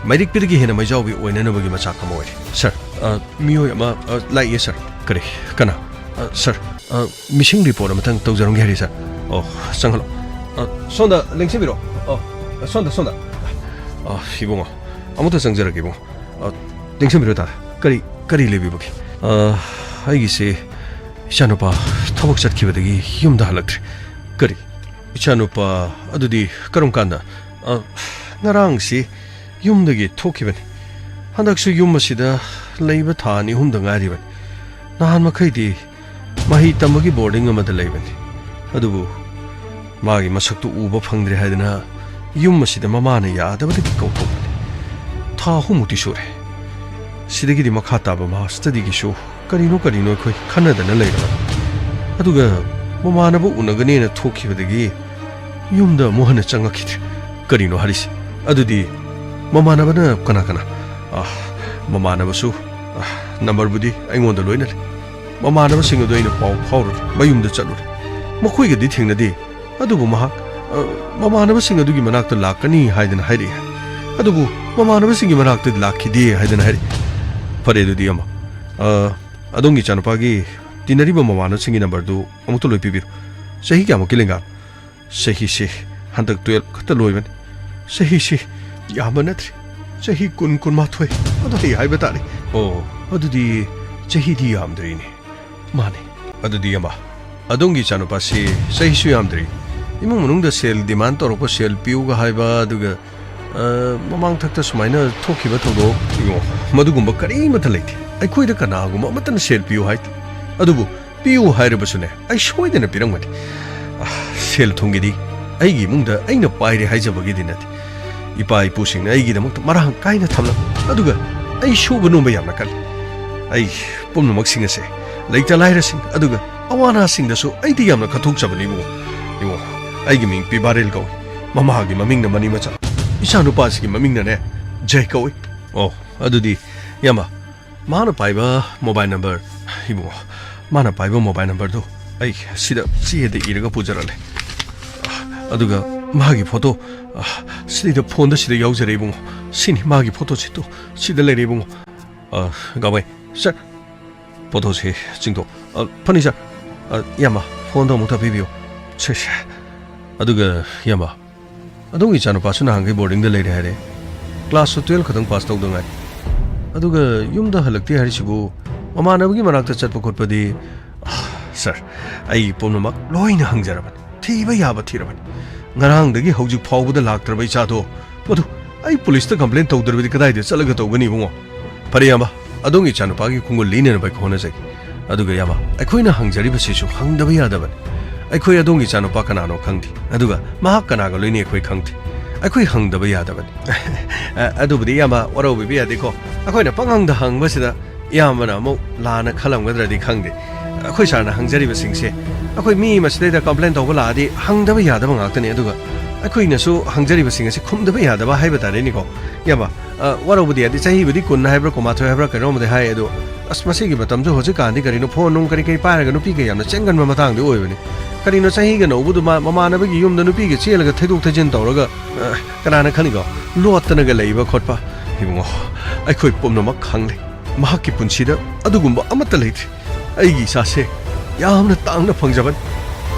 ꯃꯩꯔꯤꯛꯄꯤꯗꯒꯤ ꯍꯦꯟꯅ ꯃꯩꯖꯥꯎꯕꯤ ꯑꯣꯏꯅꯅꯕꯒꯤ ꯃꯆꯥꯛ ꯑꯃ ꯑꯣꯏꯔꯦ ꯁꯔ ꯃꯤꯑꯣꯏ ꯑꯃ ꯂꯥꯛꯏꯌꯦ ꯁꯔ ꯀꯅꯥ ꯁꯔ ꯃꯤꯁꯤꯡ ꯔꯤꯄꯣꯔꯠ ꯑꯃꯇꯪ ꯇꯧꯖꯔꯝꯒꯦ ꯍꯥꯏꯔꯤ ꯁꯔ ꯆꯪꯍꯜꯂꯣ ꯁꯣꯝꯗ ꯂꯦꯡꯁꯤꯟꯕꯤꯔꯣ ꯁꯣꯝꯗ 이봉아 아무튼 ꯆꯪꯖꯔꯒꯦ 이봉아 ꯂꯦꯡꯁꯤꯟꯕꯤꯔꯣ ꯇꯥꯗ ꯀꯔꯤ ꯂꯩꯕꯤꯕꯒꯦ ꯑꯩꯒꯤꯁꯦ 이찬오빠ꯊꯕꯛ ꯆꯠꯈꯤꯕꯗꯒꯤ ꯌꯨꯝꯗ ꯍꯜꯂꯛꯇ꯭ꯔꯤ ꯀꯔꯤ 이찬오빠 ꯑꯗꯨꯗꯤ ꯀꯔꯝ ꯀꯥꯟꯗ ꯉꯔꯥꯡꯁꯤ ꯌꯨꯝꯗꯒꯤ ꯊꯣꯛꯈꯤꯕꯅꯤ ꯍꯟꯗꯛꯁꯨ ꯌꯨꯝ ꯑꯁꯤꯗ ꯂꯩꯕ ꯊꯥ 2-3ꯗ ꯉꯥꯏꯔꯤꯕꯅꯤ ꯅꯍꯥꯟ ꯃꯈꯩꯗꯤ ꯃꯍꯩ ꯇꯝꯕꯒꯤ ꯕꯣꯔꯗꯤꯡ ꯑꯃꯗ ꯂꯩꯕꯅꯤ ꯑꯗꯨꯕꯨ 마기 마석도 우버 펑들이 하드나 윤마시다 마마는 야다버드기 꺾어버리 다 호무디 쇼래 시대기디 마카타바 마 스터디기쇼 까리노 거의 카나다는 레이라 아두가 마마나부 우나그네나 토키버드기 윤다 모하나 짱가키드 까리노 하리시 아두디 마마나바나 까나까나 마마나바수 넘버부디 아이몬다 로이나 마마나바 싱어도 이나 파우르 마윤다 짤루리 마코이게디 팅나디 ꯑꯗꯨꯕꯨ ꯃꯍꯥꯛ ꯃꯃꯥꯟꯅꯕꯁꯤꯡ ꯑꯗꯨꯒꯤ ꯃꯅꯥꯛꯇ ꯂꯥꯛꯀꯅꯤ ꯍꯥꯏꯗꯅ ꯍꯥꯏꯔꯛꯏ ꯑꯗꯨꯕꯨ ꯃꯃꯥꯟꯅꯕꯁꯤꯡꯒꯤ ꯃꯅꯥꯛꯇ ꯂꯥꯛꯈꯤꯗꯦ ꯍꯥꯏꯗꯅ ꯍꯥꯏꯔꯛꯏ ꯐꯔꯦ ꯑꯗꯨꯗꯤ ꯑꯗꯣꯝꯒꯤ ꯏꯆꯥꯅꯨꯄꯥꯒꯤ ꯇꯤꯟꯅꯔꯤꯕ ꯃꯃꯥꯟꯅꯕꯁꯤꯡꯒꯤ ꯅꯝꯕꯔꯗꯨ ꯑꯃꯨꯛꯇ ꯂꯣꯏ ꯄꯤꯕꯤꯔꯣ ꯆꯍꯤ ꯀꯌꯥꯃꯨꯛꯀꯤ ꯂꯦꯡꯒꯥ ꯆꯍꯤꯁꯦ ꯍꯟꯗꯛ 12 ꯈꯛꯇ ꯂꯣꯏꯕꯅꯤ ꯆꯍꯤꯁꯦ ꯌꯥꯝꯕ ꯅꯠꯇ꯭ꯔꯤ ꯆꯍꯤ 19-20 ꯑꯗꯨ ꯍꯥꯏꯕ ꯇꯥꯔꯦ ꯑꯗꯨꯗꯤ ꯆꯍꯤꯗꯤ ꯌꯥꯝꯗ꯭ꯔꯤꯅꯦ ꯃꯥꯅꯦ ꯑꯗꯨꯗꯤ ꯑꯗꯣꯝꯒꯤ ꯏꯆꯥꯅꯨꯄꯥꯁꯤ ꯆꯍꯤꯁꯨ ꯌꯥꯝꯗ꯭ꯔꯤ 이몽 문ung다 셀 디만 떨어고 셀 비우가 하이바 두가 머망 탁다 수마이나 토키바 토도 이거 마두군바 까리마타 레이티 아이 코이다 까나고 마마타나 셀 비우 하이티 아두부 비우 하이르바수네 아이 쇼이데나 비랑마디 셀 통기디 아이기 뭉다 아이나 빠이리 하이자버기디 나티 이빠이 부싱나 아이기다먹다 마랑 까이나 탐나 아두가 아이 쇼가 노바 얌나 깔리 아이 뽐나 먹싱어세 레이타 라이라싱 아두가 아와나싱다수 아이디 얌나 카톡자버니 이거 아이기 밍 비바렐 거위 마마하기 마밍나 마니 마차 이찬오빠시기 마밍나네 제이 거위 아두디 야마 마나 파이바 모바일 넘버 이모 마나 파이바 모바일 넘버도 아이 시에데 이르가 부자랄래 아두가 마기 포토 시데 폰다 시데 여우저레 이봉 신이 마기 포토지 또 시데 레레 이봉 가와이 샤 포토지 징도 파니샤 야마 폰도 못하 비비오 체샤 aduga yama adungi chanu pasuna hangai boarding da leire hare class 12 khatang pass tawdang ai aduga yumda halakti hari sibu mamanabagi manakta chatpa khotpadi sir ai pomnamak loina hangjaraban thiba yaba thiraban ngarang dagi hojik phawbuda laktraba icha do madu ai police ta complaint tawdarbadi kadai de chalaga tawgani bungo pare yama adungi chanu pagi khungul linen bai khona jai aduga yama akoina hangjari basisu hangdaba yadaban ꯑꯩꯈꯣꯏ ꯑꯗꯣꯝꯒꯤ ꯏꯆꯥꯅꯨꯄꯥ ꯀꯅꯥꯅꯣ ꯈꯪꯗꯦ ꯑꯗꯨꯒ ꯃꯍꯥꯛ ꯀꯅꯥꯒ ꯂꯣꯏꯅꯩ ꯑꯩꯈꯣꯏ ꯈꯪꯗꯦ ꯑꯩꯈꯣꯏ ꯍꯪꯗꯕ ꯌꯥꯗꯕꯅꯤ ꯑꯗꯨꯕꯨꯗꯤ ꯏꯌꯥꯝꯕ ꯋꯥꯔꯧꯕꯤꯕ ꯌꯥꯗꯦꯀꯣ ꯑꯩꯈꯣꯏꯅ ꯄꯪꯍꯪꯗ ꯍꯪꯕꯁꯤꯗ ꯏꯌꯥꯝꯕꯅ ꯑꯃꯨꯛ ꯂꯥꯟꯅ ꯈꯜꯂꯝꯒꯗ꯭ꯔꯗꯤ ꯈꯪꯗꯦ ꯑꯩꯈꯣꯏ ꯁꯥꯔꯅ ꯍꯪꯖꯔꯤꯕꯁꯤꯡꯁꯦ ꯑꯩꯈꯣꯏ ꯃꯤ ꯃꯁꯤꯗꯩꯗ ꯀꯝꯄ꯭ꯂꯦꯟ ꯇꯧꯕ ꯂꯥꯛꯑꯗꯤ ꯍꯪꯗꯕ ꯌꯥꯗꯕ ꯉꯥꯛꯇꯅꯤ ꯑꯗꯨꯒ ꯑꯩꯈꯣꯏꯅꯁꯨ ꯍꯪꯖꯔꯤꯕꯁꯤꯡ ꯑꯁꯤ ꯈꯨꯝꯗꯕ ꯌꯥꯗꯕ ꯍꯥꯏꯕ ꯇꯥꯔꯦꯅꯤꯀꯣ ꯏꯌꯥꯝꯕ ꯋꯥꯔꯧꯕꯗꯤ ꯌꯥꯗꯦ ꯆꯍꯤꯕꯨꯗꯤ 10 ꯍꯥꯏꯕ꯭ꯔꯥ 12 ꯍꯥꯏꯕ꯭ꯔꯥ ꯀꯩꯅꯣꯝꯃꯗꯤ ꯍꯥꯏ ꯑꯗꯣ ꯑꯁ ꯃꯁꯤꯒꯤ ꯃꯇꯝꯁꯨ ꯍꯧꯖꯤꯛꯀꯥꯟꯗꯤ ꯀꯔꯤꯅꯣ ꯐꯣꯟ ꯅꯨꯡ ꯀꯔꯤ ꯄꯥꯏꯔꯒ ꯅꯨꯄꯤꯒ ꯌꯥꯝꯅ ꯆꯦꯟꯒꯟꯕ ꯃꯇꯥꯡꯗꯤ ꯑꯣꯏꯕꯅꯤ ꯀꯔꯤꯅꯣ ꯆꯍꯤꯒ ꯅꯧꯕꯗꯨ ꯃꯃꯥꯟꯅꯕꯒꯤ ꯌꯨꯝꯗ ꯅꯨꯄꯤꯒ ꯆꯦꯜꯂꯒ ꯊꯩꯗꯣꯛ ꯊꯩꯖꯤꯟ ꯇꯧꯔꯒ ꯀꯅꯥꯅ ꯈꯪꯅꯤꯀꯣ ꯂꯣꯠꯇꯅꯒ ꯂꯩꯕ ꯈꯣꯠꯄ ꯏꯕꯨꯡꯉꯣ ꯑꯩꯈꯣꯏ ꯄꯨꯝꯅꯃꯛ ꯈꯪꯂꯦ ꯃꯍꯥꯛꯀꯤ ꯄꯨꯟꯁꯤꯗ ꯑꯗꯨꯒꯨꯝꯕ ꯑꯃꯠꯇ ꯂꯩꯇ꯭ꯔꯤ ꯑꯩꯒꯤ ꯏꯆꯥꯁꯦ ꯌꯥꯝꯅ ꯇꯥꯡꯅ ꯐꯪꯖꯕꯅꯤ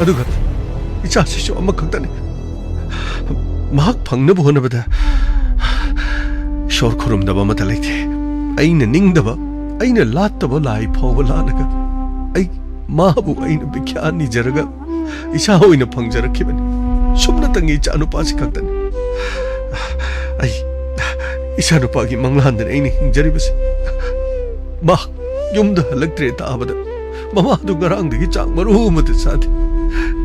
ꯑꯗꯨꯒ ꯏꯆꯥꯁꯤꯁꯨ ꯑꯃꯈꯛꯇꯅꯤ ꯃꯍꯥꯛ ꯐꯪꯅꯕ ꯍꯣꯠꯅꯕꯗ ꯏꯁꯣꯔ ꯈꯨꯔꯨꯝꯗꯕ ꯑꯃꯠꯇ ꯂꯩꯇꯦ ꯑꯩꯅ ꯅꯤꯡꯗꯕ ꯑꯩꯅ ꯂꯥꯠꯇꯕ ꯂꯥꯏ ꯐꯥꯎꯕ ꯂꯥꯠꯂꯒ ꯑꯩ ꯃꯥꯕꯨ ꯑꯩꯅ ꯕꯤꯈ꯭ꯌꯥ ꯅꯤꯖꯔꯒ ꯏꯁꯥ ꯑꯣꯏꯅ ꯐꯪꯖꯔꯛꯈꯤꯕꯅꯤ ꯁꯨꯝꯅꯇꯪꯒꯤ ꯏꯆꯥꯅꯨꯄꯥꯁꯤ ꯈꯛꯇꯅꯤ ꯑꯩ ꯏꯆꯥꯅꯨꯄꯥꯒꯤ ꯃꯪꯂꯥꯟꯗꯅ ꯑꯩꯅ ꯍꯤꯡꯖꯔꯤꯕꯁꯤ ꯃꯍꯥꯛ ꯌꯨꯝꯗ ꯍꯜꯂꯛꯇ꯭ꯔꯦ ꯇꯥꯕꯗ ꯃꯃꯥꯗꯨ ꯉꯔꯥꯡꯗꯒꯤ ꯆꯥꯛ ꯃꯔꯨ ꯑꯃꯠꯇ ꯆꯥꯗꯦ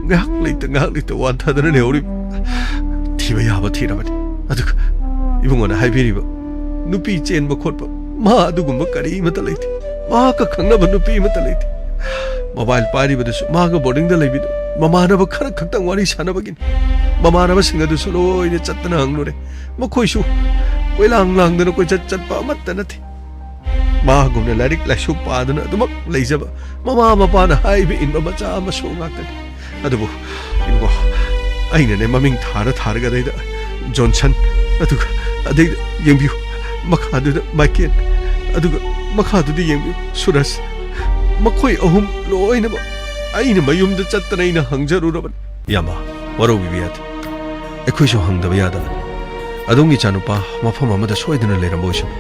ꯉꯥꯏꯍꯥꯛ ꯂꯩꯇ ꯋꯥꯟꯊꯗꯅ ꯂꯩꯍꯧꯔꯤꯕ ꯊꯤꯕ ꯌꯥꯕ ꯊꯤꯔꯕꯅꯤ ꯑꯗꯨꯒ 이봉원아 하이비리바 누피 젠바 콧바 마 아두군바 까리마타 레이티 마가 강나바 누피마타 레이티 모바일 파리바드수 마가 보딩다 레이비도 ꯃꯃꯥꯟꯅꯕ ꯈꯔ ꯈꯛꯇꯪ ꯋꯥꯔꯤ ꯁꯥꯟꯅꯕꯒꯤꯅꯤ ꯃꯃꯥꯟꯅꯕꯁꯤꯡ ꯑꯗꯨꯁꯨ ꯂꯣꯏꯅ ꯆꯠꯇꯅ ꯍꯪꯂꯨꯔꯦ ꯃꯈꯣꯏꯁꯨ ꯀꯣꯏꯂꯥꯡ ꯂꯥꯡꯗꯅ ꯀꯣꯏꯆꯠ ꯆꯠꯄ ꯑꯃꯠꯇ ꯅꯠꯇꯦ ꯃꯥꯒꯨꯝꯅ ꯂꯥꯏꯔꯤꯛ ꯂꯥꯏꯁꯨ ꯄꯥꯗꯨꯅ ꯑꯗꯨꯃꯛ ꯂꯩꯖꯕ ꯃꯃꯥ ꯃꯄꯥꯅ ꯍꯥꯏꯕ ꯏꯟꯕ ꯃꯆꯥ ꯑꯃꯁꯨ ꯉꯥꯛꯇꯅꯤ ꯑꯗꯨꯕꯨ ꯏꯕꯨꯡꯉꯣ ꯑꯩꯅꯅꯦ ꯃꯃꯤꯡ ꯊꯥꯔꯒ ꯑꯗꯩꯗ ꯖꯣꯟꯁꯟ ꯑꯗꯨꯒ ꯑꯗꯩꯗ ꯌꯦꯡꯕꯤꯌꯨ ꯃꯈꯥꯗꯨꯗ ꯃꯥꯏꯀꯦꯜ ꯑꯗꯨꯒ ꯃꯈꯥꯗꯨꯗ ꯌꯦꯡꯕꯤꯌꯨ ꯁꯨꯔꯁ ꯃꯈꯣꯏ ꯑꯍꯨꯝ ꯂꯣꯏꯅꯃꯛ ꯑꯩꯅ ꯃꯌꯨꯝꯗ ꯆꯠꯇꯅ ꯑꯩꯅ ꯍꯪꯖꯔꯨꯔꯕꯅꯤ ꯏꯌꯥꯝꯕ ꯋꯥꯔꯧꯕꯤꯕ ꯌꯥꯗꯦ ꯑꯩꯈꯣꯏꯁꯨ ꯍꯪꯗꯕ ꯌꯥꯗꯕꯅꯤ ꯑꯗꯣꯝꯒꯤ ꯏꯆꯥꯅꯨꯄꯥ ꯃꯐꯝ ꯑꯃꯗ ꯁꯣꯏꯗꯅ ꯂꯩꯔꯝꯕ ꯑꯣꯏꯁꯅꯨ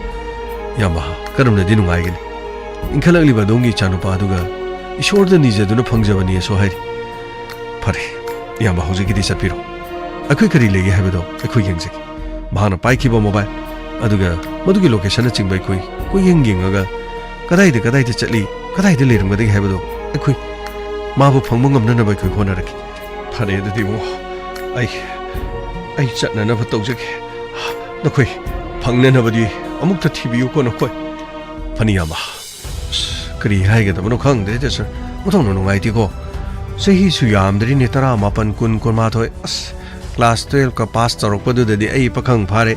ꯏꯌꯥꯝꯕ ꯀꯔꯝꯅꯗꯤ ꯅꯨꯡꯉꯥꯏꯒꯅꯤ ꯏꯟꯈꯠꯂꯛꯂꯤꯕ ꯑꯗꯣꯝꯒꯤ ꯏꯆꯥꯅꯨꯄꯥ ꯑꯗꯨꯒ ꯏꯁꯣꯔꯗ ꯅꯤꯖꯗꯨꯅ ꯐꯪꯖꯕꯅꯤꯁꯨ ꯍꯥꯏꯔꯤ ꯐꯔꯦ ꯏꯌꯥꯝꯕ ꯍꯧꯖꯤꯛꯀꯤꯗꯤ ꯆꯠꯄꯤꯔꯣ ꯑꯩꯈꯣꯏ ꯀꯔꯤ ꯂꯩꯒꯦ ꯍꯥꯏꯕꯗꯣ ꯑꯩꯈꯣꯏ ꯌꯦꯡꯖꯒꯦ ꯃꯍꯥꯛꯅ ꯄꯥꯏꯈꯤꯕ ꯃꯣꯕꯥꯏꯜ ꯑꯗꯨꯒ ꯃꯗꯨꯒꯤ ꯂꯣꯀꯦꯁꯟꯅꯆꯤꯡꯕ ꯑꯩꯈꯣꯏ ꯌꯦꯡꯉꯒ ꯀꯗꯥꯏꯗ ꯆꯠꯂꯤ ꯀꯗꯥꯏꯗ ꯂꯩꯔꯝꯒꯗꯒꯦ ꯍꯥꯏꯕꯗꯣ ꯑꯩꯈꯣꯏ ꯃꯥꯕꯨ ꯐꯪꯕ ꯉꯝꯅꯅꯕ ꯑꯩꯈꯣꯏ ꯍꯣꯠꯅꯔꯛꯈꯤ ꯐꯔꯦ ꯑꯗꯨꯗꯤ ꯏꯕꯨꯡꯉꯣ ꯑꯩ ꯆꯠꯅꯅꯕ ꯇꯧꯖꯒꯦ ꯅꯈꯣꯏ ꯐꯪꯅꯅꯕꯗꯤ ꯑꯃꯨꯛꯇ ꯊꯤꯕꯤꯌꯨꯀꯣ ꯅꯈꯣꯏ ꯐꯅꯤ ꯏꯌꯥꯝꯕ ꯀꯔꯤ ꯍꯥꯏꯒꯗꯕꯅꯣ ꯈꯪꯗ꯭ꯔꯦꯗ ꯁꯔ ꯃꯊꯧꯅ ꯅꯨꯡꯉꯥꯏꯇꯦꯀꯣ ꯆꯍꯤꯁꯨ ꯌꯥꯝꯗ꯭ꯔꯤꯅꯦ 19 20 18 ꯀ꯭ꯂꯥꯁ 12ꯀ ꯄꯥꯁ ꯇꯧꯔꯛꯄꯗꯨꯗꯗꯤ ꯑꯩ ꯄꯥꯈꯪ ꯐꯥꯔꯦ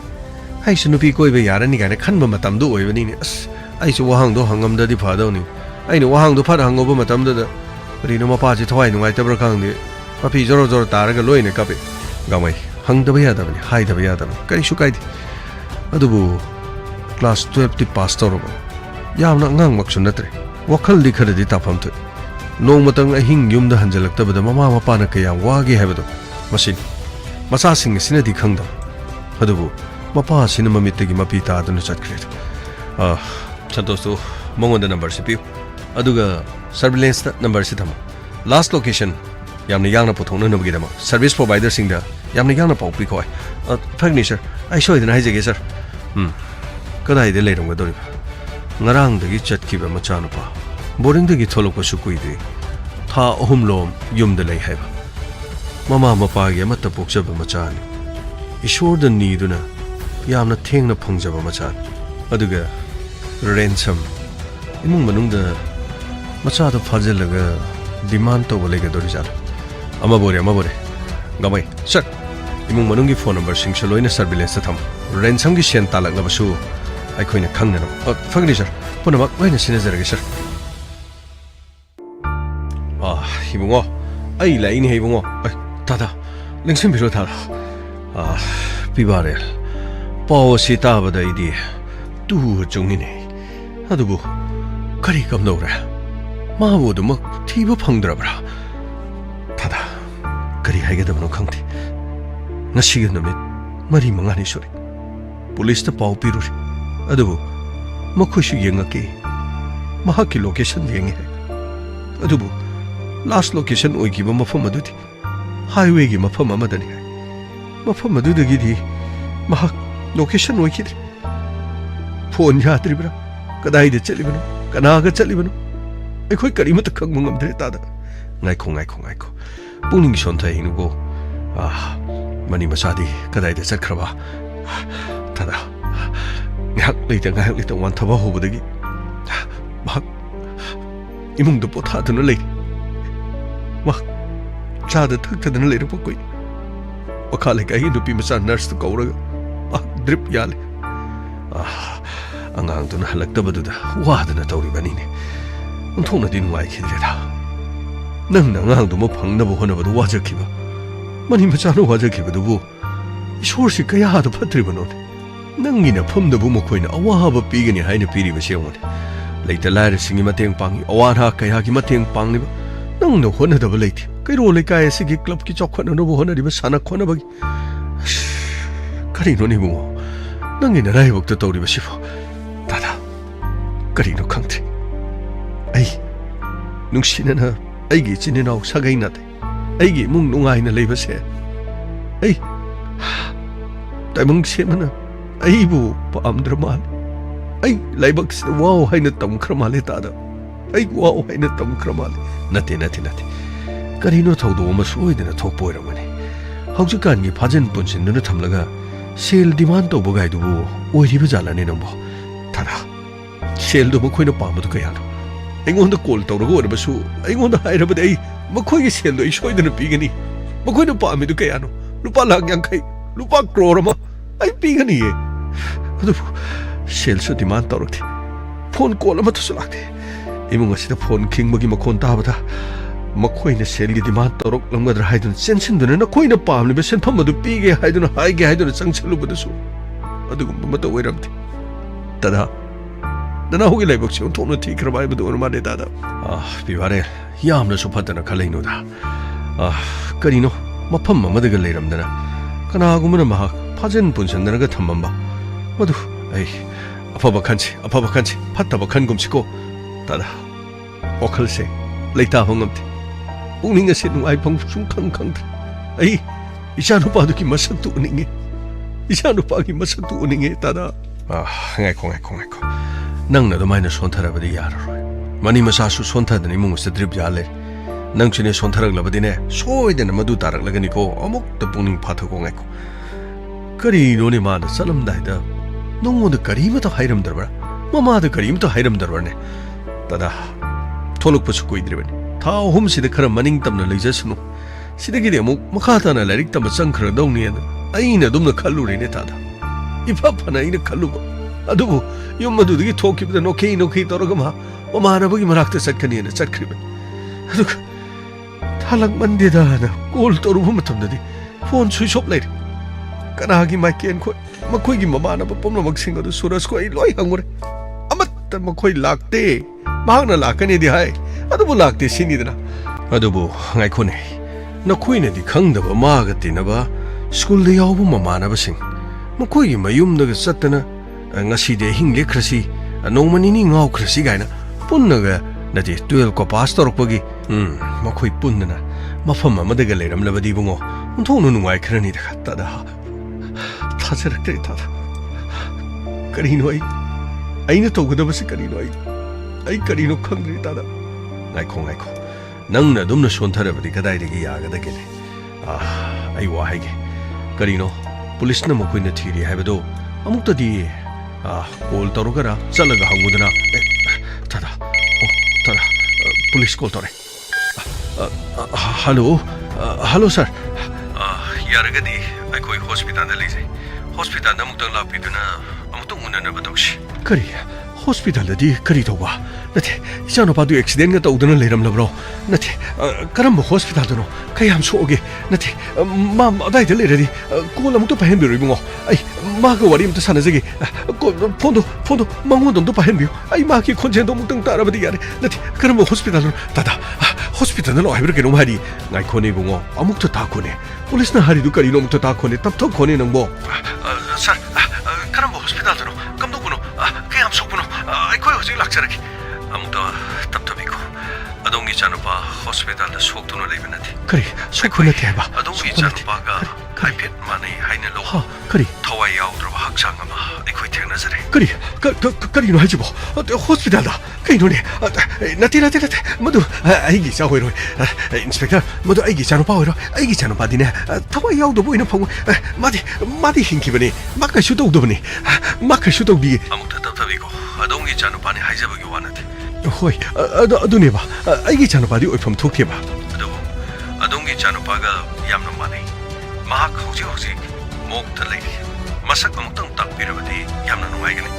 ꯑꯩꯁꯨ ꯅꯨꯄꯤ ꯀꯣꯏꯕ ꯌꯥꯔꯅꯤ ꯀꯥꯏꯅ ꯈꯟꯕ ꯃꯇꯝꯗꯨ ꯑꯣꯏꯕꯅꯤꯅꯦ ꯑꯩꯁꯨ ꯋꯥꯍꯪꯗꯣ ꯍꯪꯉꯝꯗꯗꯤ ꯐꯗꯧꯅꯤ ꯑꯩꯅ ꯋꯥꯍꯪꯗꯣ ꯐꯠ ꯍꯪꯉꯨꯕ ꯃꯇꯝꯗꯨꯗ ꯀꯔꯤꯅꯣ ꯃꯄꯥꯁꯤ ꯊꯋꯥꯏ ꯅꯨꯡꯉꯥꯏꯇꯕ꯭ꯔꯥ ꯈꯪꯗꯦ ꯃꯄꯤ ꯖꯣꯔꯣ ꯇꯥꯔꯒ ꯂꯣꯏꯅ ꯀꯞꯄꯦ ꯒꯥꯡꯃꯩ ꯍꯪꯗꯕ ꯌꯥꯗꯕꯅꯤ ꯍꯥꯏꯗꯕ ꯌꯥꯗꯕꯅꯤ ꯀꯔꯤꯁꯨ ꯀꯥꯏꯗꯦ ꯑꯗꯨꯕꯨ ꯀ꯭ꯂꯥꯁ 12ꯇꯤ ꯄꯥꯁ ꯇꯧꯔꯕ ꯌꯥꯝꯅ ꯑꯉꯥꯡꯃꯛꯁꯨ ꯅꯠꯇ꯭ꯔꯦ ꯋꯥꯈꯜꯗꯤ ꯈꯔꯗꯤ ꯇꯥꯐꯝ ꯊꯣꯛꯏ ꯅꯣꯡꯃꯇꯪ ꯑꯍꯤꯡ ꯌꯨꯝꯗ ꯍꯟꯖꯜꯂꯛꯇꯕꯗ ꯃꯃꯥ ꯃꯄꯥꯅ ꯀꯌꯥꯝ ꯋꯥꯒꯦ ꯍꯥꯏꯕꯗꯣ ꯃꯁꯤꯅꯤ ꯃꯆꯥꯁꯤꯡ ꯑꯁꯤꯅꯗꯤ ꯈꯪꯗꯕ ꯑꯗꯨꯕꯨ ꯃꯄꯥ ꯑꯁꯤꯅ ꯃꯃꯤꯠꯇꯒꯤ ꯃꯄꯤ ꯇꯥꯗꯨꯅ ꯆꯠꯈ꯭ꯔꯦ ꯁꯟꯇꯣꯁꯇꯨ ꯃꯉꯣꯟꯗ ꯅꯝꯕꯔꯁꯤ ꯄꯤꯌꯨ ꯑꯗꯨꯒ ꯁꯔꯚꯤꯂꯦꯟꯁꯇ ꯅꯝꯕꯔꯁꯤ ꯊꯝꯃꯨ ꯂꯥꯁ ꯂꯣꯀꯦꯁꯟ ꯌꯥꯝꯅ ꯌꯥꯡꯅ ꯄꯨꯊꯣꯛꯅꯅꯕꯒꯤꯗꯃꯛ ꯁꯔꯚꯤꯁ ꯄ꯭ꯔꯣꯚꯥꯏꯗꯔꯁꯤꯡꯗ ꯌꯥꯝꯅ ꯌꯥꯡꯅ ꯄꯥꯎ ꯄꯤꯈꯣ ꯐꯒꯅꯤ ꯁꯔ ꯑꯩ ꯁꯣꯏꯗꯅ ꯍꯥꯏꯖꯒꯦ ꯁꯔ ꯀꯗꯥꯏꯗ ꯂꯩꯔꯝꯒꯗꯧꯔꯤꯕ ꯉꯔꯥꯡꯗꯒꯤ ꯆꯠꯈꯤꯕ ꯃꯆꯥꯅꯨꯄꯥ ꯕꯣꯔꯗꯤꯡꯗꯒꯤ ꯊꯣꯛꯂꯛꯄꯁꯨ ꯀꯨꯏꯗ꯭ꯔꯤ ꯊꯥ 3 ꯌꯨꯝꯗ ꯂꯩ ꯍꯥꯏꯕ ꯃꯃꯥ ꯃꯄꯥꯒꯤ ꯑꯃꯠꯇ ꯄꯣꯛꯆꯕ ꯃꯆꯥꯅꯤ ꯏꯁꯣꯔꯗ ꯅꯤꯗꯨꯅ ꯌꯥꯝꯅ ꯊꯦꯡꯅ ꯐꯪꯖꯕ ꯃꯆꯥꯅꯤ ꯑꯗꯨꯒ ꯔꯦꯟꯁꯝ ꯏꯃꯨꯡ ꯃꯅꯨꯡꯗ ꯃꯆꯥꯗꯣ ꯐꯥꯖꯤꯜꯂꯒ ꯗꯤꯃꯥꯟ ꯇꯧꯕ ꯂꯩꯒꯗꯧꯔꯤꯖꯥꯠꯂ ꯑꯃꯕꯨꯔꯦ ꯒꯥꯡꯃꯩ sir imung manunggi phone number singso loina surveillance tham ransom gi sen talaknaba su aikoina khangnana fagni sir punamak loina sinajarage sir ibungo ai laini ibungo tada lingsim biro tha pibarel paw sita bada idi tu chungini adubu kari kamdora mabu dumak thiba phangdrabra tada kari haigedabno khangti ngasiga namit mari mangani suri police ta paw piruri adubu makhushi yengake mahaki location yenge adubu last location oigiba mafam adudi highway gi mafam amadani mafam adudagi di mahak location oikidri phone yatribra kadai de chalibano kanaga chalibano ekhoi karimata khangmu ngamdre tada ngaikho puning sonthai hinugo mani masadi kadai de chakhraba tada ngak leita wan thaba hobudagi mahak imung do potha duna lei mak chada thakthadana leirpa koi wakhale kai nupi masa nurse to kauraga drip yale angang tuna halaktabaduda wadana tawribanine unthona din wai khidreda nang nang du mo phangna bo hona badu wajakhiba mani machano wajakhibadubu ishor si kaya hadu phatribano nangina phumda bu mokoina awahaba pigani haina piriba sewone leita laira singi mateng pangi awana kaya gi mateng pangniba nang no hona daba leiti kairo lekai asigi club ki chokkhana no bo hona riba sana khona bagi kari no ni bu nangina rai bokta tawriba sibo tada kari no khangtri ai nungsinana aigi chininaw sagai nate aigi mung nungai na leiba se ai taimung semana ai bu paamdra mal ai laibak wow haina tamkhra male tada ai wow haina tamkhra male nate karino thawdo ma soidena thokpoiramani haujikan gi phajen punsin nuna thamlaga sel demand to bogai du oiriba jalani nambo tada sel do mokhoina pamadu kayano ꯑꯩꯉꯣꯟꯗ call ꯇꯧꯔꯒ ꯑꯣꯏꯔꯕꯁꯨ ꯑꯩꯉꯣꯟꯗ ꯍꯥꯏꯔꯕꯗꯤ ꯑꯩ ꯃꯈꯣꯏꯒꯤ ꯁꯦꯜꯗꯣ ꯑꯩ ꯁꯣꯏꯗꯅ ꯄꯤꯒꯅꯤ ꯃꯈꯣꯏꯅ ꯄꯥꯝꯃꯤꯗꯨ ꯀꯌꯥꯅꯣ ꯂꯨꯄꯥ ꯂꯥꯛ 50 ꯂꯨꯄꯥ ꯀ꯭ꯔꯣꯔ ꯑꯃ ꯑꯩ ꯄꯤꯒꯅꯤꯌꯦ ꯑꯗꯨꯕꯨ ꯁꯦꯜꯁꯨ ꯗꯤꯃꯥꯟ ꯇꯧꯔꯛꯇꯦ ꯐꯣꯟ ꯀꯣꯜ ꯑꯃꯠꯇꯁꯨ ꯂꯥꯛꯇꯦ ꯏꯃꯨꯡ ꯑꯁꯤꯗ ꯐꯣꯟ ꯈꯤꯡꯕꯒꯤ ꯃꯈꯣꯟ ꯇꯥꯕꯗ ꯃꯈꯣꯏꯅ ꯁꯦꯜꯒꯤ ꯗꯤꯃꯥꯟ ꯇꯧꯔꯛꯂꯝꯒꯗ꯭ꯔꯥ ꯍꯥꯏꯗꯨꯅ ꯆꯦꯟꯁꯤꯟꯗꯨꯅ ꯅꯈꯣꯏꯅ ꯄꯥꯝꯂꯤꯕ ꯁꯦꯟꯐꯝ ꯑꯗꯨ ꯄꯤꯒꯦ ꯍꯥꯏꯗꯨꯅ ꯆꯪꯁꯤꯜꯂꯨꯕꯗꯁꯨ ꯑꯗꯨꯒꯨꯝꯕ ꯑꯃꯠꯇ ꯑꯣꯏꯔꯝꯗꯦ ꯗꯥꯗꯥ ꯅꯅꯥꯎꯒꯤ ꯂꯥꯏꯕꯛꯁꯦ ꯑꯣꯟꯊꯣꯛꯅ ꯊꯤꯈ꯭ꯔꯕ ꯍꯥꯏꯕꯗꯨ ꯑꯣꯏꯔ ꯃꯥꯜꯂꯦ ꯗꯥꯗꯥ ꯄꯤꯕꯥꯔꯦꯜ ꯌꯥꯝꯅꯁꯨ ꯐꯠꯇꯅ ꯈꯜꯂꯩꯅꯨꯗ ꯀꯔꯤꯅꯣ ꯃꯐꯝ ꯑꯃꯗꯒ ꯂꯩꯔꯝꯗꯅ ꯀꯅꯥꯒꯨꯝꯕꯅ ꯃꯍꯥꯛ ꯐꯥꯖꯤꯟ ꯄꯨꯟꯁꯤꯟꯗꯅꯒ ꯊꯝꯃꯝꯕ ꯃꯗꯨ ꯑꯩ ꯑꯐꯕ ꯈꯟꯁꯤ ꯐꯠꯇꯕ ꯈꯟꯒꯨꯝꯁꯤꯀꯣ ꯗꯥꯗꯥ ꯋꯥꯈꯜꯁꯦ ꯂꯩꯇꯥꯕ ꯉꯝꯗꯦ ꯄꯨꯛꯅꯤꯡ ꯑꯁꯤ ꯅꯨꯡꯉꯥꯏꯐꯝ ꯁꯨꯡꯈꯪ ꯈꯪꯗ꯭ꯔꯦ ꯑꯩ ꯏꯆꯥꯅꯨꯄꯥꯗꯨꯒꯤ ꯃꯁꯛꯇꯨ ꯎꯅꯤꯡꯉꯦ ꯏꯆꯥꯅꯨꯄꯥꯒꯤ ꯃꯁꯛꯇꯨ ꯎꯅꯤꯡꯉꯦ ꯗꯥꯗꯥ ꯉꯥꯏꯈꯣ ꯅꯪꯅ ꯑꯗꯨꯃꯥꯏꯅ ꯁꯣꯟꯊꯔꯕꯗꯤ ꯌꯥꯔꯔꯣꯏ ꯃꯅꯤ ꯃꯆꯥꯁꯨ ꯁꯣꯟꯊꯗꯅ ꯏꯃꯨꯡ ꯑꯁꯤꯗ ꯗ꯭ꯔꯤꯞ ꯌꯥꯜ ꯂꯩꯔꯦ ꯅꯪꯁꯨꯅꯦ ꯁꯣꯟꯊꯔꯛꯂꯕꯗꯤꯅꯦ ꯁꯣꯏꯗꯅ ꯃꯗꯨ ꯇꯥꯔꯛꯂꯒꯅꯤꯀꯣ ꯑꯃꯨꯛꯇ ꯄꯨꯛꯅꯤꯡ ꯐꯥꯊꯣꯛꯀꯣ ꯉꯥꯏꯈꯣ ꯀꯔꯤꯅꯣꯅꯦ ꯃꯥꯅ ꯆꯠꯂꯝꯗꯥꯏꯗ ꯅꯉꯣꯟꯗ ꯀꯔꯤꯃꯇ ꯍꯥꯏꯔꯝꯗ꯭ꯔꯕ꯭ꯔꯥ ꯃꯃꯥꯗ ꯀꯔꯤꯃꯇ ꯍꯥꯏꯔꯝꯗ꯭ꯔꯕ꯭ꯔꯅꯦ ꯗꯥꯗꯥ ꯊꯣꯛꯂꯛꯄꯁꯨ ꯀꯨꯏꯗ꯭ꯔꯤꯕꯅꯤ ꯊꯥ 3 ꯁꯤꯗ ꯈꯔ ꯃꯅꯤꯡ ꯇꯝꯅ ꯂꯩꯖꯁꯅꯨ ꯁꯤꯗꯒꯤꯗꯤ ꯑꯃꯨꯛ ꯃꯈꯥ ꯇꯥꯅ ꯂꯥꯏꯔꯤꯛ ꯇꯝꯕ ꯆꯪꯈ꯭ꯔꯗꯧꯅꯤꯅ ꯑꯩꯅ ꯑꯗꯨꯝꯅ ꯈꯜꯂꯨꯔꯦꯅꯦ ꯗꯥꯗꯥ ꯏꯐ ꯐꯅ ꯑꯩꯅ ꯈꯜꯂꯨꯕ ꯑꯗꯨꯕꯨ ꯌꯨꯝ ꯑꯗꯨꯗꯒꯤ ꯊꯣꯛꯈꯤꯕꯗ ꯅꯣꯛꯈꯤ ꯇꯧꯔꯒ ꯃꯃꯥꯟꯅꯕꯒꯤ ꯃꯅꯥꯛꯇ ꯆꯠꯀꯅꯤꯅ ꯆꯠꯈ꯭ꯔꯤꯕꯅꯤ ꯑꯗꯨꯒ ꯊꯥꯂꯛꯃꯟꯗꯦꯗꯅ ꯀꯣꯜ ꯇꯧꯔꯨꯕ ꯃꯇꯝꯗꯗꯤ ꯐꯣꯟ ꯁ꯭ꯋꯤꯆ ꯑꯣꯐ ꯂꯩꯔꯦ ꯀꯅꯥꯒꯤ ꯃꯥꯏꯀꯦꯟ ꯈꯣꯏ ꯃꯈꯣꯏꯒꯤ ꯃꯃꯥꯟꯅꯕ ꯄꯨꯝꯅꯃꯛꯁꯤꯡ ꯑꯗꯨ ꯁꯨꯔꯖ ꯈꯣꯏ ꯂꯣꯏ ꯍꯪꯉꯨꯔꯦ ꯑꯃꯠꯇ ꯃꯈꯣꯏ ꯂꯥꯛꯇꯦ ꯃꯍꯥꯛꯅ ꯂꯥꯛꯀꯅꯤꯗꯤ ꯍꯥꯏ ꯑꯗꯨꯕꯨ ꯂꯥꯛꯇꯦ ꯁꯤꯅꯤꯗꯅ ꯑꯗꯨꯕꯨ ꯉꯥꯏꯈꯣꯅꯦ ꯅꯈꯣꯏꯅꯗꯤ ꯈꯪꯗꯕ ꯃꯥꯒ ꯇꯤꯟꯅꯕ ꯁ꯭ꯀꯨꯜꯗ ꯌꯥꯎꯕ ꯃꯃꯥꯟꯅꯕꯁꯤꯡ ꯃꯈꯣꯏꯒꯤ ꯃꯌꯨꯝꯗꯒ ꯆꯠꯇꯅ ꯉꯁꯤꯗꯤ ꯑꯍꯤꯡ ꯂꯦꯛꯈ꯭ꯔꯁꯤ ꯅꯣꯡꯃ ꯅꯤꯅꯤ ꯉꯥꯎꯈ꯭ꯔꯁꯤ ꯀꯥꯏꯅ ꯄꯨꯟꯅꯒ ꯅꯠꯇꯦ 12 ꯄꯥꯁ ꯇꯧꯔꯛꯄꯒꯤ ꯃꯈꯣꯏ ꯄꯨꯟꯗꯅ ꯃꯐꯝ ꯑꯃꯗꯒ ꯂꯩꯔꯝꯂꯕꯗꯤ ꯏꯕꯨꯡꯉꯣ ꯑꯣꯟꯊꯣꯛꯅ ꯅꯨꯡꯉꯥꯏꯈ꯭ꯔꯅꯤꯗ ꯗꯥꯗꯥ ꯊꯥꯖꯔꯛꯇ꯭ꯔꯦ ꯗꯥꯗꯥ ꯀꯔꯤꯅꯣ ꯑꯩꯅ ꯇꯧꯒꯗꯕꯁꯤ ꯀꯔꯤꯅꯣ ꯑꯩ ꯀꯔꯤꯅꯣ ꯈꯪꯗ꯭ꯔꯤ ꯗꯥꯗꯥ ꯉꯥꯏꯈꯣ ꯅꯪꯅ ꯑꯗꯨꯝꯅ ꯁꯣꯟꯊꯔꯕꯗꯤ ꯀꯗꯥꯏꯗꯒꯤ ꯌꯥꯒꯗꯒꯦꯅꯦ ꯑꯩ ꯋꯥ ꯍꯥꯏꯒꯦ ꯀꯔꯤꯅꯣ ꯄꯨꯂꯤꯁꯅ ꯃꯈꯣꯏꯅ ꯊꯤꯔꯤ ꯍꯥꯏꯕꯗꯣ ꯑꯃꯨꯛꯇꯗꯤ ꯀꯣꯜ ꯇꯧꯔꯒꯔ ꯆꯠꯂꯒ ꯍꯪꯉꯨꯗꯅ ꯗꯥꯗꯥ ꯄꯨꯂꯤꯁ ꯀꯣꯜ ꯇꯧꯔꯦ ꯍꯜꯂꯣ ꯁꯥꯔ ꯌꯥꯔꯒꯗꯤ ꯑꯩꯈꯣꯏ ꯍꯣꯁꯄꯤꯇꯥꯜꯗ ꯂꯩꯖꯩ ꯍꯣꯁꯄꯤꯇꯥꯜꯗ ꯑꯃꯨꯛꯇꯪ ꯂꯥꯛꯄꯤꯗꯨꯅ ꯑꯃꯨꯛꯇꯪ ꯎꯅꯅꯕ ꯇꯧꯁꯤ ꯀꯔꯤ ꯍꯣꯁꯄꯤꯇꯥꯜꯗꯗꯤ ꯀꯔꯤ ꯇꯧꯕ ꯅꯠꯇꯦ ꯏꯆꯥꯅꯨꯄꯥꯗꯨ ꯑꯦꯛꯁꯤꯗꯦꯟꯒ ꯇꯧꯗꯨꯅ ꯂꯩꯔꯝꯂꯕ꯭ꯔꯣ ꯅꯠꯇꯦ ꯀꯔꯝꯕ ꯍꯣꯁꯄꯤꯇꯥꯜꯗꯅꯣ ꯀꯌꯥꯝ ꯁꯣꯛꯑꯒꯦ ꯅꯠꯇꯦ ꯃꯥ ꯑꯗꯥꯏꯗ ꯂꯩꯔꯗꯤ ꯀꯣꯜ ꯑꯃꯨꯛꯇ ꯄꯥꯏꯍꯟꯕꯤꯔꯣ ꯏꯕꯨꯡꯉꯣ ꯑꯩ ꯃꯥꯒ ꯋꯥꯔꯤ ꯑꯃꯇ ꯁꯥꯟꯅꯖꯒꯦ ꯐꯣꯟꯗꯣ ꯃꯉꯣꯟꯗ ꯑꯃꯇ ꯄꯥꯏꯍꯟꯕꯤꯌꯨ ꯑꯩ ꯃꯥꯒꯤ ꯈꯣꯟꯖꯦꯜꯗꯣ ꯑꯃꯨꯛꯇꯪ ꯇꯥꯔꯕꯗꯤ ꯌꯥꯔꯦ ꯅꯠꯇꯦ ꯀꯔꯝꯕ ꯍꯣꯁꯄꯤꯇꯥꯜꯅꯣ ꯗꯥꯗꯥ ꯍꯣꯁꯄꯤꯇꯥꯜꯗ ꯂꯥꯛꯑꯣ ꯍꯥꯏꯕ꯭ꯔꯥ ꯀꯩꯅꯣꯝ ꯍꯥꯏꯔꯤ ꯉꯥꯏꯈꯣꯅꯦ ꯏꯕꯨꯡꯉो ꯑꯃꯨꯛꯇ ꯇꯥꯈꯣꯅꯦ ꯄꯨꯂꯤꯁꯅ ꯍꯥꯏꯔꯤꯗꯨ ꯀꯔꯤꯅꯣ ꯑꯃꯨꯛꯇ ꯇꯥꯈꯣꯅꯦ ꯇꯞꯊꯈꯣꯅꯦ ꯅꯪꯕꯣ ꯁꯥꯔ ꯀꯔꯝꯕ ꯍꯣꯁꯄꯤꯇꯥꯜꯗꯅꯣ ꯀꯝꯗꯧꯕꯅꯣ ꯀꯌꯥꯝ ꯁꯣꯛꯄꯅꯣ ꯑꯩꯈꯣꯏ ꯍꯧꯖꯤꯛ ꯂꯥꯛꯆꯔꯒꯦ ꯑꯃꯨꯛꯇ ꯇꯞꯊꯕꯤꯈꯣ ꯑꯗꯣꯝꯒꯤ ꯏꯆꯥꯅꯨꯄꯥ ꯍꯣꯁꯄꯤꯇꯥꯜꯗ ꯁꯣꯛꯇꯨꯅ ꯂꯩꯕ ꯅꯠꯇꯦ ꯀꯔꯤ ꯁꯣꯛꯄ ꯅꯠꯇꯦ ꯍꯥꯏꯕ ꯑꯗꯣꯝꯒꯤ ꯏꯆꯥꯅꯨꯄꯥꯒ ꯍꯥꯏꯐꯦꯠ ꯃꯥꯟꯅꯩ ꯍꯥꯏꯅ ꯂꯧ ꯀꯔꯤ ꯊꯋꯥꯏ ꯌꯥꯎꯗ꯭ꯔꯕ ꯍꯛꯆꯥꯡ ꯑꯃ ꯑꯩꯈꯣꯏ ꯊꯦꯡꯅꯖꯔꯦ ꯀꯔꯤꯅꯣ ꯍꯥꯏꯁꯤꯕꯣ ꯍꯣꯁꯄꯤꯇꯥꯜꯗ ꯀꯩꯅꯣꯅꯦ ꯅꯠꯇꯦ ꯃꯗꯨ ꯑꯩꯒꯤ ꯏꯆꯥ ꯑꯣꯏꯔꯣꯏ ꯏꯟꯁꯄꯦꯛꯇꯔ ꯃꯗꯨ ꯑꯩꯒꯤ ꯏꯆꯥꯅꯨꯄꯥ ꯑꯣꯏꯔꯣꯏ ꯑꯩꯒꯤ ꯏꯆꯥꯅꯨꯄꯥꯗꯤꯅꯦ ꯊꯋꯥꯏ ꯌꯥꯎꯗꯕ ꯑꯣꯏꯅ ꯐꯪꯉꯣꯏ ꯃꯥꯗꯤ ꯍꯤꯡꯈꯤꯕꯅꯤ ꯃꯥ ꯀꯩꯁꯨ ꯇꯧꯗꯕꯅꯤ ꯃꯥ ꯀꯩꯁꯨ ꯇꯧꯕꯤꯌꯦ ꯑꯃꯨꯛꯇ ꯇꯞꯊꯕꯤꯀꯣ ꯑꯗꯣꯝꯒꯤ ꯏꯆꯥꯅꯨꯄꯥꯅꯤ ꯍꯥꯏꯖꯕꯒꯤ ꯋꯥ ꯅꯠꯇꯦ ꯍꯣꯏ ꯑꯗꯨꯅꯦꯕ ꯑꯩꯒꯤꯏꯆꯥꯅꯨꯄꯥꯗꯤ ꯑꯣꯏꯐꯝ ꯊꯣꯛꯇꯦꯕ ꯑꯗꯨꯕꯨ ꯑꯗꯣꯝꯒꯤ ꯏꯆꯥꯅꯨꯄꯥꯒ ꯌꯥꯝꯅ ꯃꯥꯟꯅꯩ ꯃꯍꯥꯛ ꯍꯧꯖꯤꯛ ꯃꯣꯛꯇ ꯂꯩꯔꯤ ꯃꯁꯛ ꯑꯃꯨꯛꯇꯪ ꯇꯥꯛꯄꯤꯔꯕꯗꯤ ꯌꯥꯝꯅ ꯅꯨꯡꯉꯥꯏꯒꯅꯤ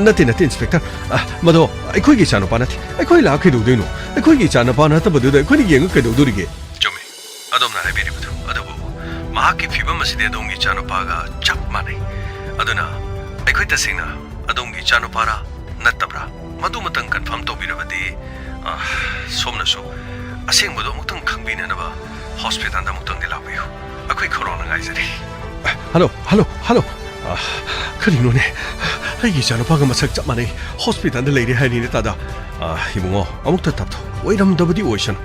ꯅꯠꯇꯦ ꯏꯟꯁꯄꯦꯛꯇꯔ ꯃꯗꯣ ꯑꯩꯈꯣꯏꯒꯤ ꯏꯆꯥꯅꯨꯄꯥ ꯅꯠꯇꯦ ꯑꯩꯈꯣꯏ ꯂꯥꯛ ꯀꯩꯗꯧꯗꯣꯏꯅꯣ ꯑꯩꯈꯣꯏꯒꯤ ꯏꯆꯥꯅꯨꯄꯥ ꯅꯠꯇꯕꯗꯨꯗ ꯑꯩꯈꯣꯏꯅ ꯌꯦꯡꯉ ꯀꯩꯗꯧꯗꯣꯔꯤꯒꯦ ꯆꯨꯝꯃꯤ ꯑꯗꯣꯝꯅ ꯍꯥꯏꯕꯤꯔꯤꯕꯗꯨ ꯑꯗꯨꯕꯨ ꯃꯍꯥꯛꯀꯤ ꯐꯤꯕꯝ ꯑꯁꯤꯗꯤ ꯑꯗꯣꯝꯒꯤ ꯏꯆꯥꯅꯨꯄꯥꯒ ꯆꯞ ꯃꯥꯟꯅꯩ ꯑꯗꯨꯅ ꯑꯩꯈꯣꯏ ꯇꯁꯦꯡꯅ ꯑꯗꯣꯝꯒꯤ ꯏꯆꯥꯅꯨꯄꯥꯔꯥ ꯅꯠꯇꯕ꯭ꯔꯥ ꯃꯗꯨꯃꯇꯪ ꯀꯟꯐꯥꯔꯝ ꯇꯧꯕꯤꯔꯕꯗꯤ ꯁꯣꯝꯅꯁꯨ ꯑꯁꯦꯡꯕꯗꯣ ꯑꯃꯨꯛꯇꯪ ꯈꯪꯕꯤꯅꯅꯕ ꯍꯣꯁꯄꯤꯇꯥꯜꯗ ꯑꯃꯨꯛꯇꯪꯗꯤ ꯂꯥꯛꯄꯤꯌꯨ ꯑꯩꯈꯣꯏ ꯈꯧꯔꯥꯡꯅ ꯉꯥꯏꯖꯔꯤ ꯍꯜꯂꯣ ꯀꯔꯤꯅꯣꯅꯦ ꯑꯩꯒꯤ ꯏꯆꯥꯅꯨꯄꯥꯒ ꯃꯁꯛ ꯆꯞ ꯃꯥꯟꯅꯩ ꯍꯣꯁꯄꯤꯇꯥꯜꯗ ꯂꯩꯔꯦ ꯍꯥꯏꯅꯤꯅꯦ ꯗꯥꯗꯥ ꯏꯕꯨꯡꯉꯣ ꯑꯃꯨꯛꯇ ꯇꯞꯊꯣ ꯑꯣꯏꯔꯝꯗꯕꯗꯤ ꯑꯣꯏꯁꯅꯨ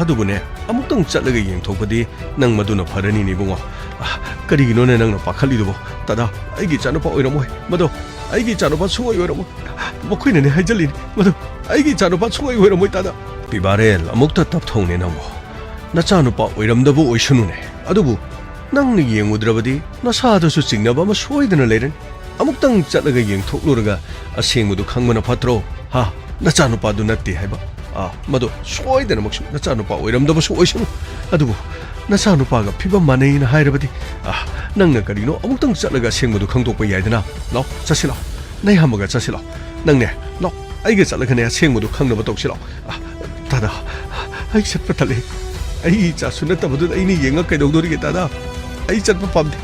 ꯑꯗꯨꯕꯨꯅꯦ ꯑꯃꯨꯛꯇꯪ ꯆꯠꯂꯒ ꯌꯦꯡꯊꯣꯛꯄꯗꯤ ꯅꯪ ꯃꯗꯨꯅ ꯐꯔꯅꯤꯅꯦ ꯏꯕꯨꯡꯉꯣ ꯀꯔꯤꯒꯤꯅꯣꯅꯦ ꯅꯪꯅ ꯄꯥꯈꯠꯂꯤꯗꯨꯕꯣ ꯗꯥꯗꯥ ꯑꯩꯒꯤ ꯏꯆꯥꯅꯨꯄꯥ ꯑꯣꯏꯔꯝꯃꯣꯏ ꯃꯗꯣ ꯑꯩꯒꯤ ꯏꯆꯥꯅꯨꯄꯥ ꯁꯨꯡꯑꯣꯏ ꯑꯣꯏꯔꯝꯃꯣꯏ ꯃꯈꯣꯏꯅꯅꯦ ꯍꯥꯏꯖꯜꯂꯤꯅꯤ ꯃꯗꯣ ꯑꯩꯒꯤ ꯏꯆꯥꯅꯨꯄꯥ ꯁꯨꯡꯑꯣꯏ ꯑꯣꯏꯔꯝꯃꯣꯏ ꯗꯥꯗꯥ ꯄꯤꯕꯥꯔꯦꯜ ꯑꯃꯨꯛꯇ ꯇꯞꯊꯧꯅꯦ ꯅꯪꯕꯣ ꯅꯆꯥꯅꯨꯄꯥ ꯑꯣꯏꯔꯝꯗꯕ ꯑꯣꯏꯁꯅꯨꯅꯦ ꯑꯗꯨꯕꯨ ꯅꯪꯅ ꯌꯦꯡꯉꯨꯗ꯭ꯔꯕꯗꯤ ꯅꯁꯥꯗꯁꯨ ꯆꯤꯡꯅꯕ ꯑꯃ ꯁꯣꯏꯗꯅ ꯂꯩꯔꯅꯤ ꯑꯃꯨꯛꯇꯪ ꯆꯠꯂꯒ ꯌꯦꯡꯊꯣꯛꯂꯨꯔꯒ ꯑꯁꯦꯡꯕꯗꯨ ꯈꯪꯕꯅ ꯐꯠꯇ꯭ꯔꯣ ꯅꯆꯥꯅꯨꯄꯥꯗꯨ ꯅꯠꯇꯦ ꯍꯥꯏꯕ ꯃꯗꯣ ꯁꯣꯏꯗꯅꯃꯛꯁꯨ ꯅꯆꯥꯅꯨꯄꯥ ꯑꯣꯏꯔꯝꯗꯕꯁꯨ ꯑꯣꯏꯁꯅꯨ ꯑꯗꯨꯕꯨ ꯅꯆꯥꯅꯨꯄꯥꯒ ꯐꯤꯕꯝ ꯃꯥꯟꯅꯩꯅ ꯍꯥꯏꯔꯕꯗꯤ ꯅꯪꯅ ꯀꯔꯤꯅꯣ ꯑꯃꯨꯛꯇꯪ ꯆꯠꯂꯒ ꯑꯁꯦꯡꯕꯗꯨ ꯈꯪꯗꯣꯛꯄ ꯌꯥꯏꯗꯅ ꯂꯥꯎ ꯆꯠꯁꯤ ꯂꯥꯎ ꯅꯩꯍꯥꯝꯃꯒ ꯆꯠꯁꯤ ꯂꯥꯎ ꯅꯪꯅꯦ ꯂꯥꯎ ꯑꯩꯒ ꯆꯠꯂꯒꯅꯦ ꯑꯁꯦꯡꯕꯗꯨ ꯈꯪꯅꯕ ꯇꯧꯁꯤ ꯂꯥꯎ ꯗꯥꯗꯥ ꯑꯩ ꯆꯠꯄ ꯇꯜꯂꯦ ꯑꯩ ꯏꯆꯥꯁꯨ ꯅꯠꯇꯕꯗꯨꯗ ꯑꯩꯅ ꯌꯦꯡꯉ ꯀꯩꯗꯧꯗꯣꯔꯤꯒꯦ ꯗꯥꯗꯥ ꯑꯩ ꯆꯠꯄ ꯄꯥꯝꯗꯦ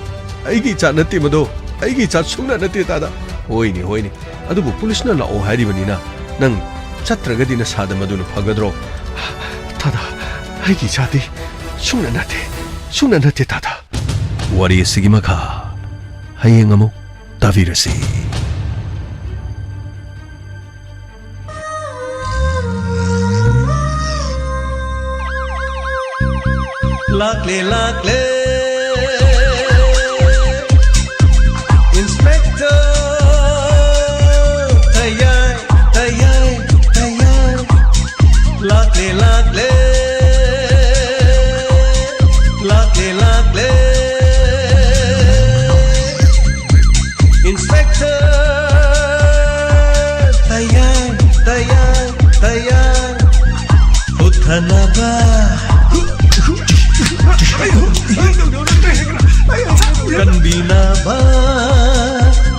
ꯑꯩꯒꯤ ꯏꯆꯥ ꯅꯠꯇꯦ ꯃꯗꯣ ꯑꯩꯒꯤ ꯏꯆꯥ ꯁꯨꯡꯅ ꯅꯠꯇꯦ ꯗꯥꯗꯥ ꯍꯣꯏꯅꯦ ꯑꯗꯨꯕꯨ ꯄꯨꯂꯤꯁꯅ ꯂꯥꯛꯑꯣ ꯍꯥꯏꯔꯤꯕꯅꯤꯅ ꯅꯪ ꯆꯠꯇ꯭ꯔꯒꯗꯤ ꯅꯁꯥꯗ ꯃꯗꯨꯅ ꯐꯒꯗ꯭ꯔꯣ ꯗꯥꯗꯥ ꯑꯩꯒꯤ ꯏꯆꯥꯗꯤ ꯁꯨꯡꯅ ꯅꯠꯇꯦ ꯗꯥꯗꯥ ꯋꯥꯔꯤ ꯑꯁꯤꯒꯤ ꯃꯈꯥ ꯍꯌꯦꯡ ꯑꯃꯨꯛ ꯇꯥꯕꯤꯔꯁꯤ Lakle Inspector Tayai Lakle Inspector Tayai Uthanaba Kanbinaba.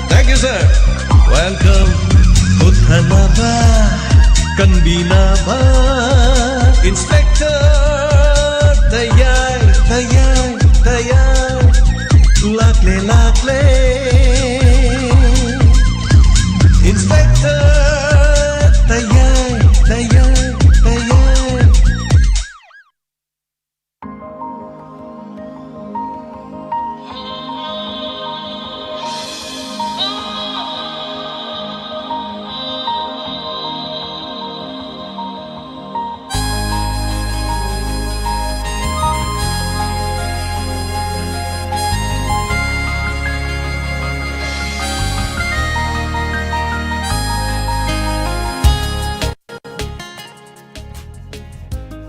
Thank you, sir. Welcome. Uthanaba. Kanbinaba. Inspector. Tayai. Lakle. Inspector. Tayai.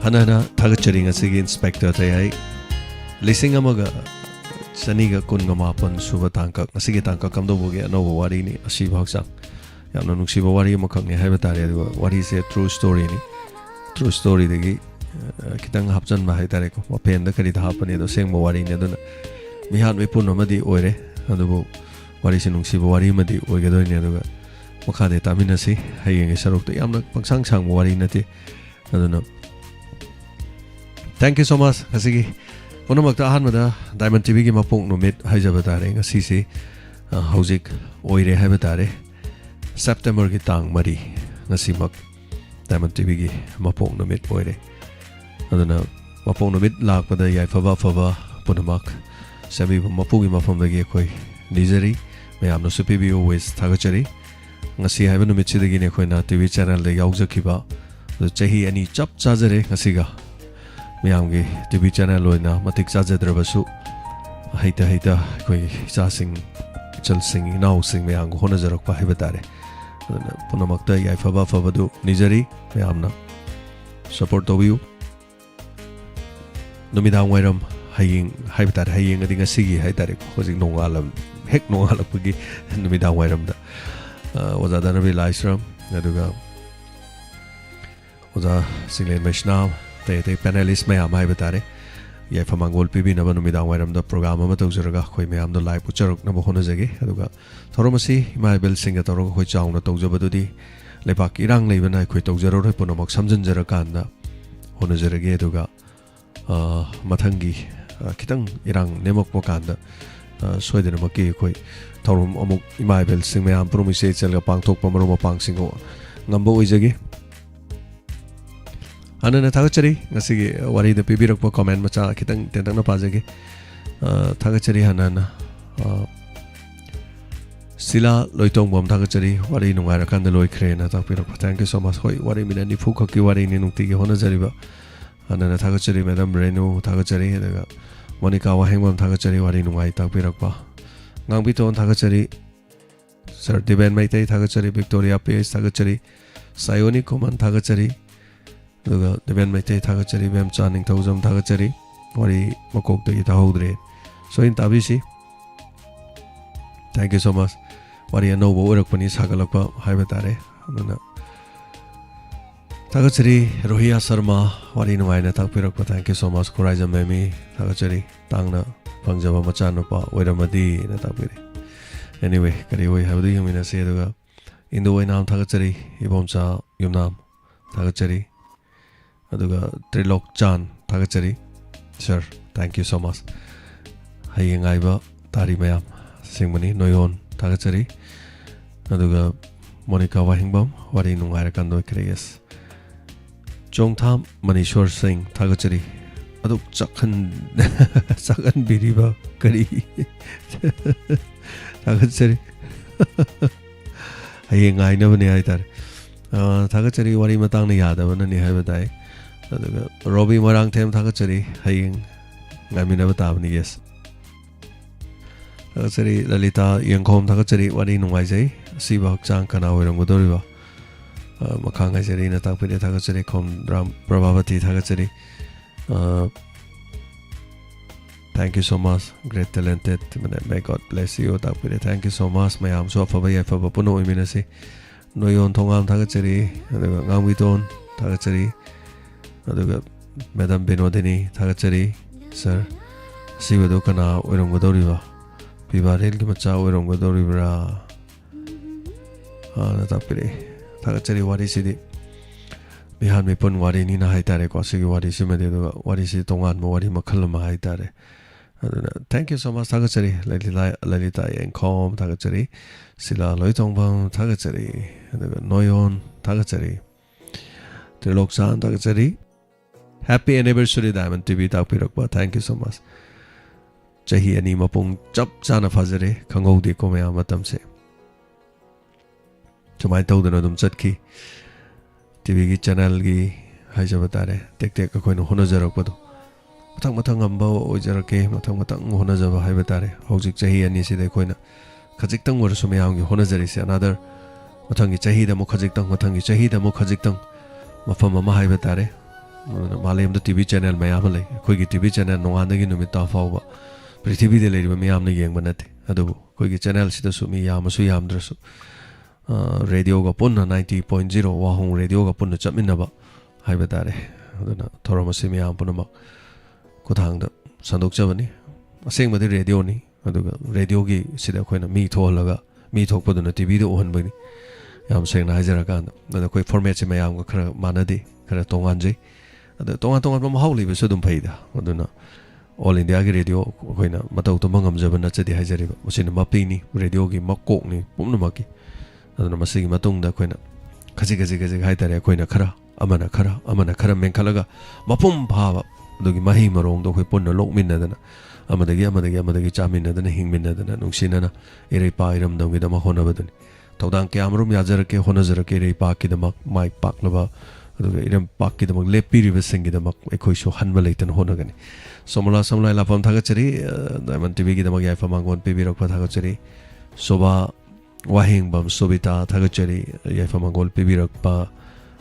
Hanana thagacharing asigi Inspector Tayai lising amaga chaniga kunga mapan suba tangkak asigi tangkak kamdoboge anoba wari ni ASHIBA HAKCHANG yamna nungsiba wari amakhakne haiba tare aduga wari se true story degi kitang hapchan ma hai tare ko mapen da kari da hapani do sengba wari ni aduna mihat me pun amadi oire adubu wari se nungsiba wari madi oigedoi ni aduga makhade taminasi hayenge sarok to yamna pangsang sang wari nati aduna Thank you so much. Kasigi punamakta ahanmada Diamond TV gi mapong numit haijaba tare ngasi se hojik oire haiba tare September gi tang mari ngasi mak Diamond TV gi mapong numit oire aduna mapong numit lakpada yai faba punamak sabi mapu gi mafam dagi khoi nizari mayamno supibi always thagachari ngasi haiba numit sidagi ne khoina TV channel de yaujaki ba chahi ani chap chajare ngasiga Miamgi TV channel loina matik chajadrabasu haita koi chasing chalsing inausing miang hona jarok pa hibatare punamakta yai faba du nijari miamna support tobiu numidang wairam haying hibatare haying adinga sigi haitare hojik nongalam hek nongalapagi numidang wairam da wazadana bi laisram aduga waza singlen vaishnav Te panelist mayam hai batare yai famangol pibi na numidang wairam da program ama tawjaraga khoi mayam do live pucharok na bohona jage aduga thoromasi maibel singa tawro khoi chaungna tawjabadudi lepak irang leibana khoi tawjaro roi punamak samjanjara kanna hona jarage aduga mathangi kitang irang nemak pokanda soidena makki khoi thorom amuk maibel sing mayam promise chelga pangthok pamaro mapang singo ngambo oijage Anana thagachari ngasigi wari da pibirakpa comment macha kitang tentang na pajage thagachari hanana sila loitong bom thagachari wari nungaira kanda loikhre na takpirakpa thank you so much hoi wari minani phukaki wari ni nungti ge hona jariba anana thagachari madam Renu thagachari daga Monica wahengbam thagachari wari nungai takpirakpa ngangbiton thagachari Sir Diben Maitai thagachari Victoria PS thagachari Sayoni Koman thagachari Duga Diben Maitai thagachari Bem Chaning Thauzam thagachari wari makok da itahodre so in tabisi thank you so much wari anobo urakpani sagalakpa haiba tare aduna Tagachari Rohia Sarma, Wari Nuaina Takpirakpa, thank you so much. Coraja Memi, Tagachari, Tangna, Pangjaba Machanapa, Wedamadi, in a Tapiri. Anyway, Kariway, how do you mean? I say the in the way now, Tagachari, Ibomsa, Yumnam, Tagachari, Aduga, Trilok Chan, Tagachari, sir, thank you so much. Haying Iba, Tari Mayam, Singmani, Noyon, Tagachari, Aduga, Monica Wahingbam, Wari Nuarakando Kreyes. Chong Tham Manishwar Singh Thagachari Aduk Chakan Sakan Biriba Kari Thagachari Haying I never knew either. Thagachari Wari Matang Yada when any have a die. Robbie Marang Tem Thagachari Haying I mean never tabni yes. Thagachari Lalita Yankom Thagachari Wari Nuaise Siba Hakchang Kanawiram Gudoriva. Makanga Serena Tapiri Tagachari Kom Ram Prabhavati Tagachari. Thank you so much, great talented. May God bless you, Tapiri. Thank you so much. May am so Fabaya Fabapuno Iminasi. Noyon Tongam Tagachari, Ngamwiton Tagachari, Madam Benodini Tagachari, sir. Sivadukana, Urangodoriva. Pibaril Gimacha, Urangodoriva. Tapiri. Tagachari Wari City. Behind me pun Wari Nina Haitare, Kwasiki Wari Simade, Wari City Tongan, Wari Makalama Haitare. Thank you so much, Tagachari, Lalita and Com, Tagachari, Sila Loitongbam, Tagachari, Noyon, Tagachari, Triloksan, Tagachari. Happy anniversary, Diamond TV Tapirokba. Thank you so much. Jahi Anima Pung Chap Sana Fazare, Kangodi Komea Matamse. My told another Chatki TV channel gi Hajabatare, take a coin of Honazaroko. Matangamba, Ojarake, Matang Honazava Habatare, Hojik Jahi and Nisi de Coina. Kaziktan were Sumeang, Honazaris, another Matangi Chahida Mokaziktan, Matangi Chahida Mokaziktan, Mafama Habatare, Malam the TV channel, Mayamale, Quiggy TV channel, no one again with Tafawa. Pretty the lady with Mayam the Yang Manati, Adu, Quiggy channel, Sitasumi Yamasuyam Dresu. Radio ga punna 90.0 wahong radio ga punna chaminaba haibadare aduna thoramasimi am punama kuthangda sandokchabani asengmadi radio ni aduga radio gi sida khoina mi tholaga mi thokpaduna tv do ohanbani yam sengna hajara kan ada koi format se mayam ga khara manadi khara tonganjai ada tongan ma hawli be sudum phaida aduna all india gi radio khoina matau to mangamjabana chadi hajari ba usina mapini radio gi makok ni pumnamaki aduna masigi matungda koina kaji haitare koina khara amana khara menkalaga mapum phaba adugi mahi marong do khoi punna lokminnadana amadagi chaminadana hingminnadana nungsinana erei pa iram dawgi dama honabadani tawdang kyamrum yajarake honazarake erei pa kidamak mai paklaba aduga iram pak kidamak lepiriba singidamak ekhoi so hanba leitan honagani somla lapam thagachari Diamond TV gidamak yaifa mangon pibirak pa thagachari soba Wahing Bam Sobita Tagachari Yafamangol Pibirakpa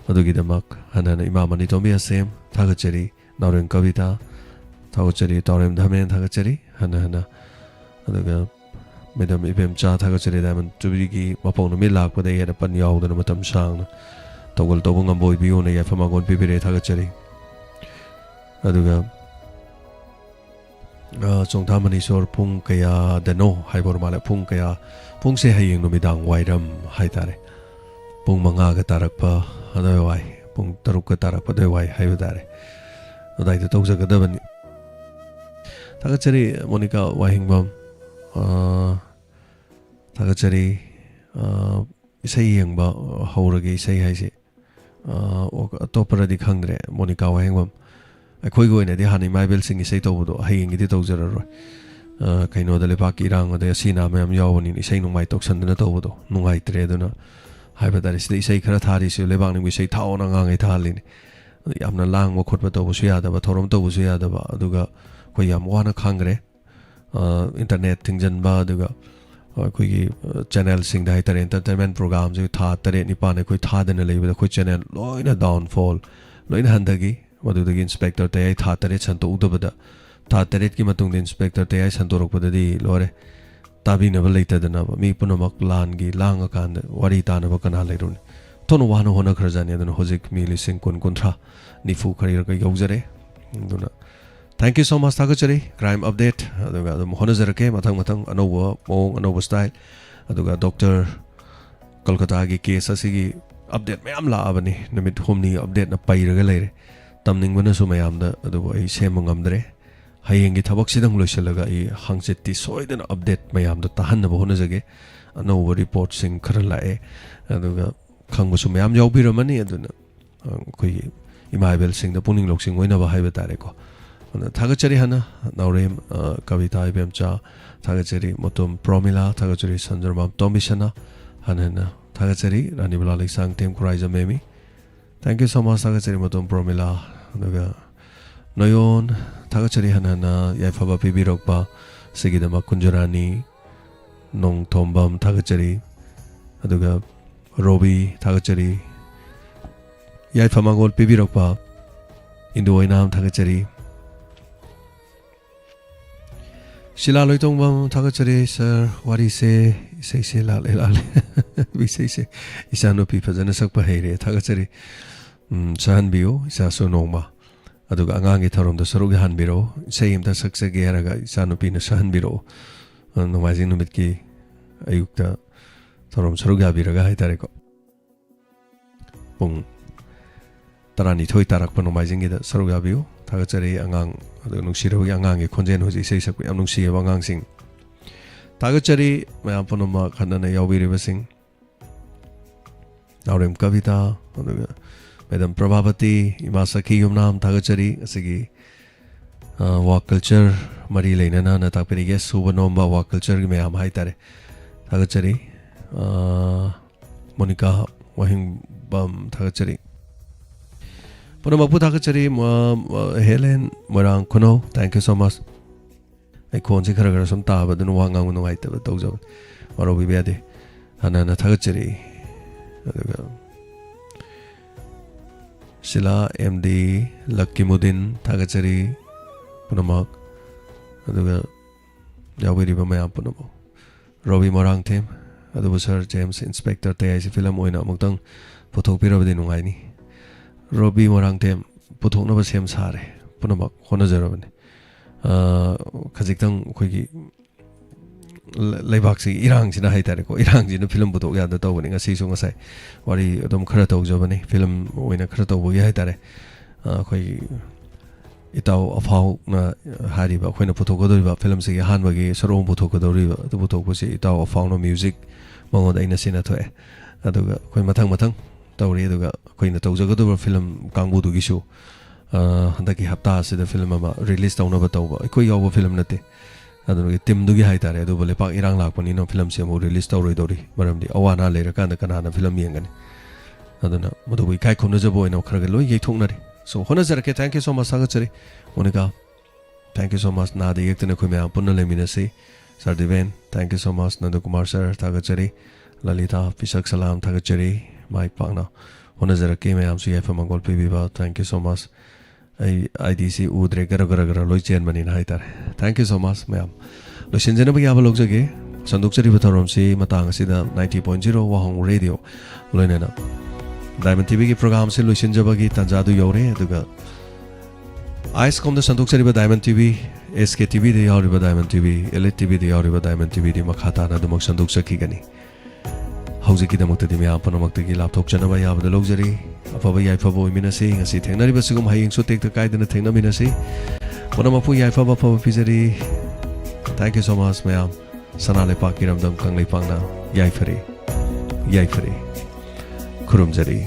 Adugidamak Hanana Imamani Tomia Sem Tagachari Nauren Kavita Tagachari Torem Dhamen Tagachari Hanana Aduga Madam Ibem Cha Tagachari Diamond Tubigi Mapon Milak but they had a Panyao than a Matam Shang Togol Tobungam Boy Biona Yafamangol Pibire Tagachari Aduga Songtamani Sor Pung Kaya Deno Hybormala Pung Kaya Pung se haying numidang wairam haitare. Pung mangaga tarakpa adawai. Pung taruka tarakpa dawai hayudare. Odai to toksa gadabani. Tagachari Monica Wahingbam. Tagachari isay yang ba hauragi isay haisi. Toparadi khangre Monica Wahingbam. Akhoi go ina di hani maibel sing isay tobudo haying iti tokjararo. Kaino dale paki rang ada sina mayam yawani isay nungmai toksandana tobudo nungai treduna haibadari sida isay khara thari su lebang ning isay thaona ngangai thalini yamna lang mo khotba tobu su yada ba thorom tobu su yada ba aduga koi yam wana khangre internet thingjan ba aduga koi gi channel sing dai tar entertainment program ju tha tare ni pa ne koi tha dana leiba koi channel loina downfall loina handagi madudagi inspector tayai tha tare chanto udabada Ta taret ki matung inspector TAYAI santorok padadi lore tabi na balita dana mi punamak lan gi lang akan wari ta na bakana leirun tono wana hona kharjani aduna hojik mi lising kun kunthra nifu kharir ka yaujare aduna thank you so much thagachari crime update aduga adum hona jarake mathang anoba mong anoba style aduga doctor kolkata gi case asigi update mayam la abani namit humni update na pairaga leire tamning bana su mayam da aduba ai semungam dre hayeng gi thabak sidang loisalaga ai hangchetti soidana update mayam da tahanna bo hona jage anoba report sing kharalae aduga khangbu su mayam yaubiramani aduna koi imaibel sing da puning lok sing oina ba haiba tare ko thagachari hana naurem kavita ibemcha thagachari motum promila thagachari sanjarmam tombishana hanana thagachari rani balalik sang tem kuraiza memi thank you so much thagachari motum promila aduga noyon thagachari hanana yaifaba pibirokpa sigidama kunjarani nong tombam thagachari aduga robi thagachari yaifama gol pibirokpa indoinam thagachari Shila loitong bam thagachari sir wari se lale bi se isano pi phajana sakpa heire thagachari sahan biu isa so nongma aduga angangi tharom da sarugi han biro seim ta sakse ge haraga isano pi na sahan biro nomajing numit ki ayukta tharom sarugi abiraga haitare ko pung tarani thoi tarak pa nomajing gi da sarugi abiu thagachari angang nungsiragi angangi khonjen hoji sei sakku yam nungsi ba angang sing thagachari mayam ponoma khanana yaubiri basing naurem kavita madam prabhavati ima sakhi yumnam thagachari asigi walk culture mari leinana na takperi ge subanomba walk culture gi mayam haitare thagachari monica wahing bam thagachari Ponamapu thagachari Helen Morang Kuno thank you so much ai khon si khara som ta ba dun wangang no ai ta ba tau jaw maro bi bade hanana thagachari aduga Sila MD Lucky Mudin thagachari Ponamak aduga yawiri ba mayam ponamo Robi Morang them aduga Sir James Inspector TAYAI film oina muktang pothok pirabadi nungai ni Robi Morang tem puthok na ba sem sare punamak hona jarabani khajiktam khoigi laibak si irang sina haitare ko irang jina film puthok ya da tawani ngasi so ngasai wari adom khara taw jabani film oina khara taw bogi haitare khoi itaw afau na hari ba khoina puthok godori ba film si han bagi sarom puthok godori ba tu puthok ko si itaw afau no music mango daina sina thoe aduga khoi mathang tawri aduga khoina tawjagadu film kangbu du gisu handaki hapta asida film ama release tawna ba tawba khoi yaw film nate aduga tim du gi haitare adu bole pak irang lakpani no film se mo release tawroi dori maramdi awana leira kana kana film yengani aduna modu wi kai khona jabo ino kharaga loi ye thoknari so hona jarake thank you so much sagachari monica thank you so much na de yektene khoi me punna lemina se sir Deven thank you so much Nandu Kumar sir thagachari Lalita Pisak salam thagachari Mike Pangna hona jarake me am su ye fa mangol pe biba thank you so much IDC udre gara loi chen mani na haitar thank you so much ma'am lo sinjana ba yaba log jage sanduk chari batharom si matang asida 90.0 wahong radio loinena Diamond TV ki program se lo sinjaba gi tanjadu yore aduga ice com da sanduk chari ba Diamond TV SK TV de yore ba Diamond TV Elite TV de yore ba Diamond TV di makhata na dumak sanduk sakhi gani hauji ki damak di me apana mak gi laptop chana ba yaba log jari afaba yai fabo mina se ngasi thengnari basugum haying so tek ta kaidana thengna mina se ponamapu yai faba faba pizari thank you so much ma'am sanale pakiram dam kanglei pangna yai fare kurum jari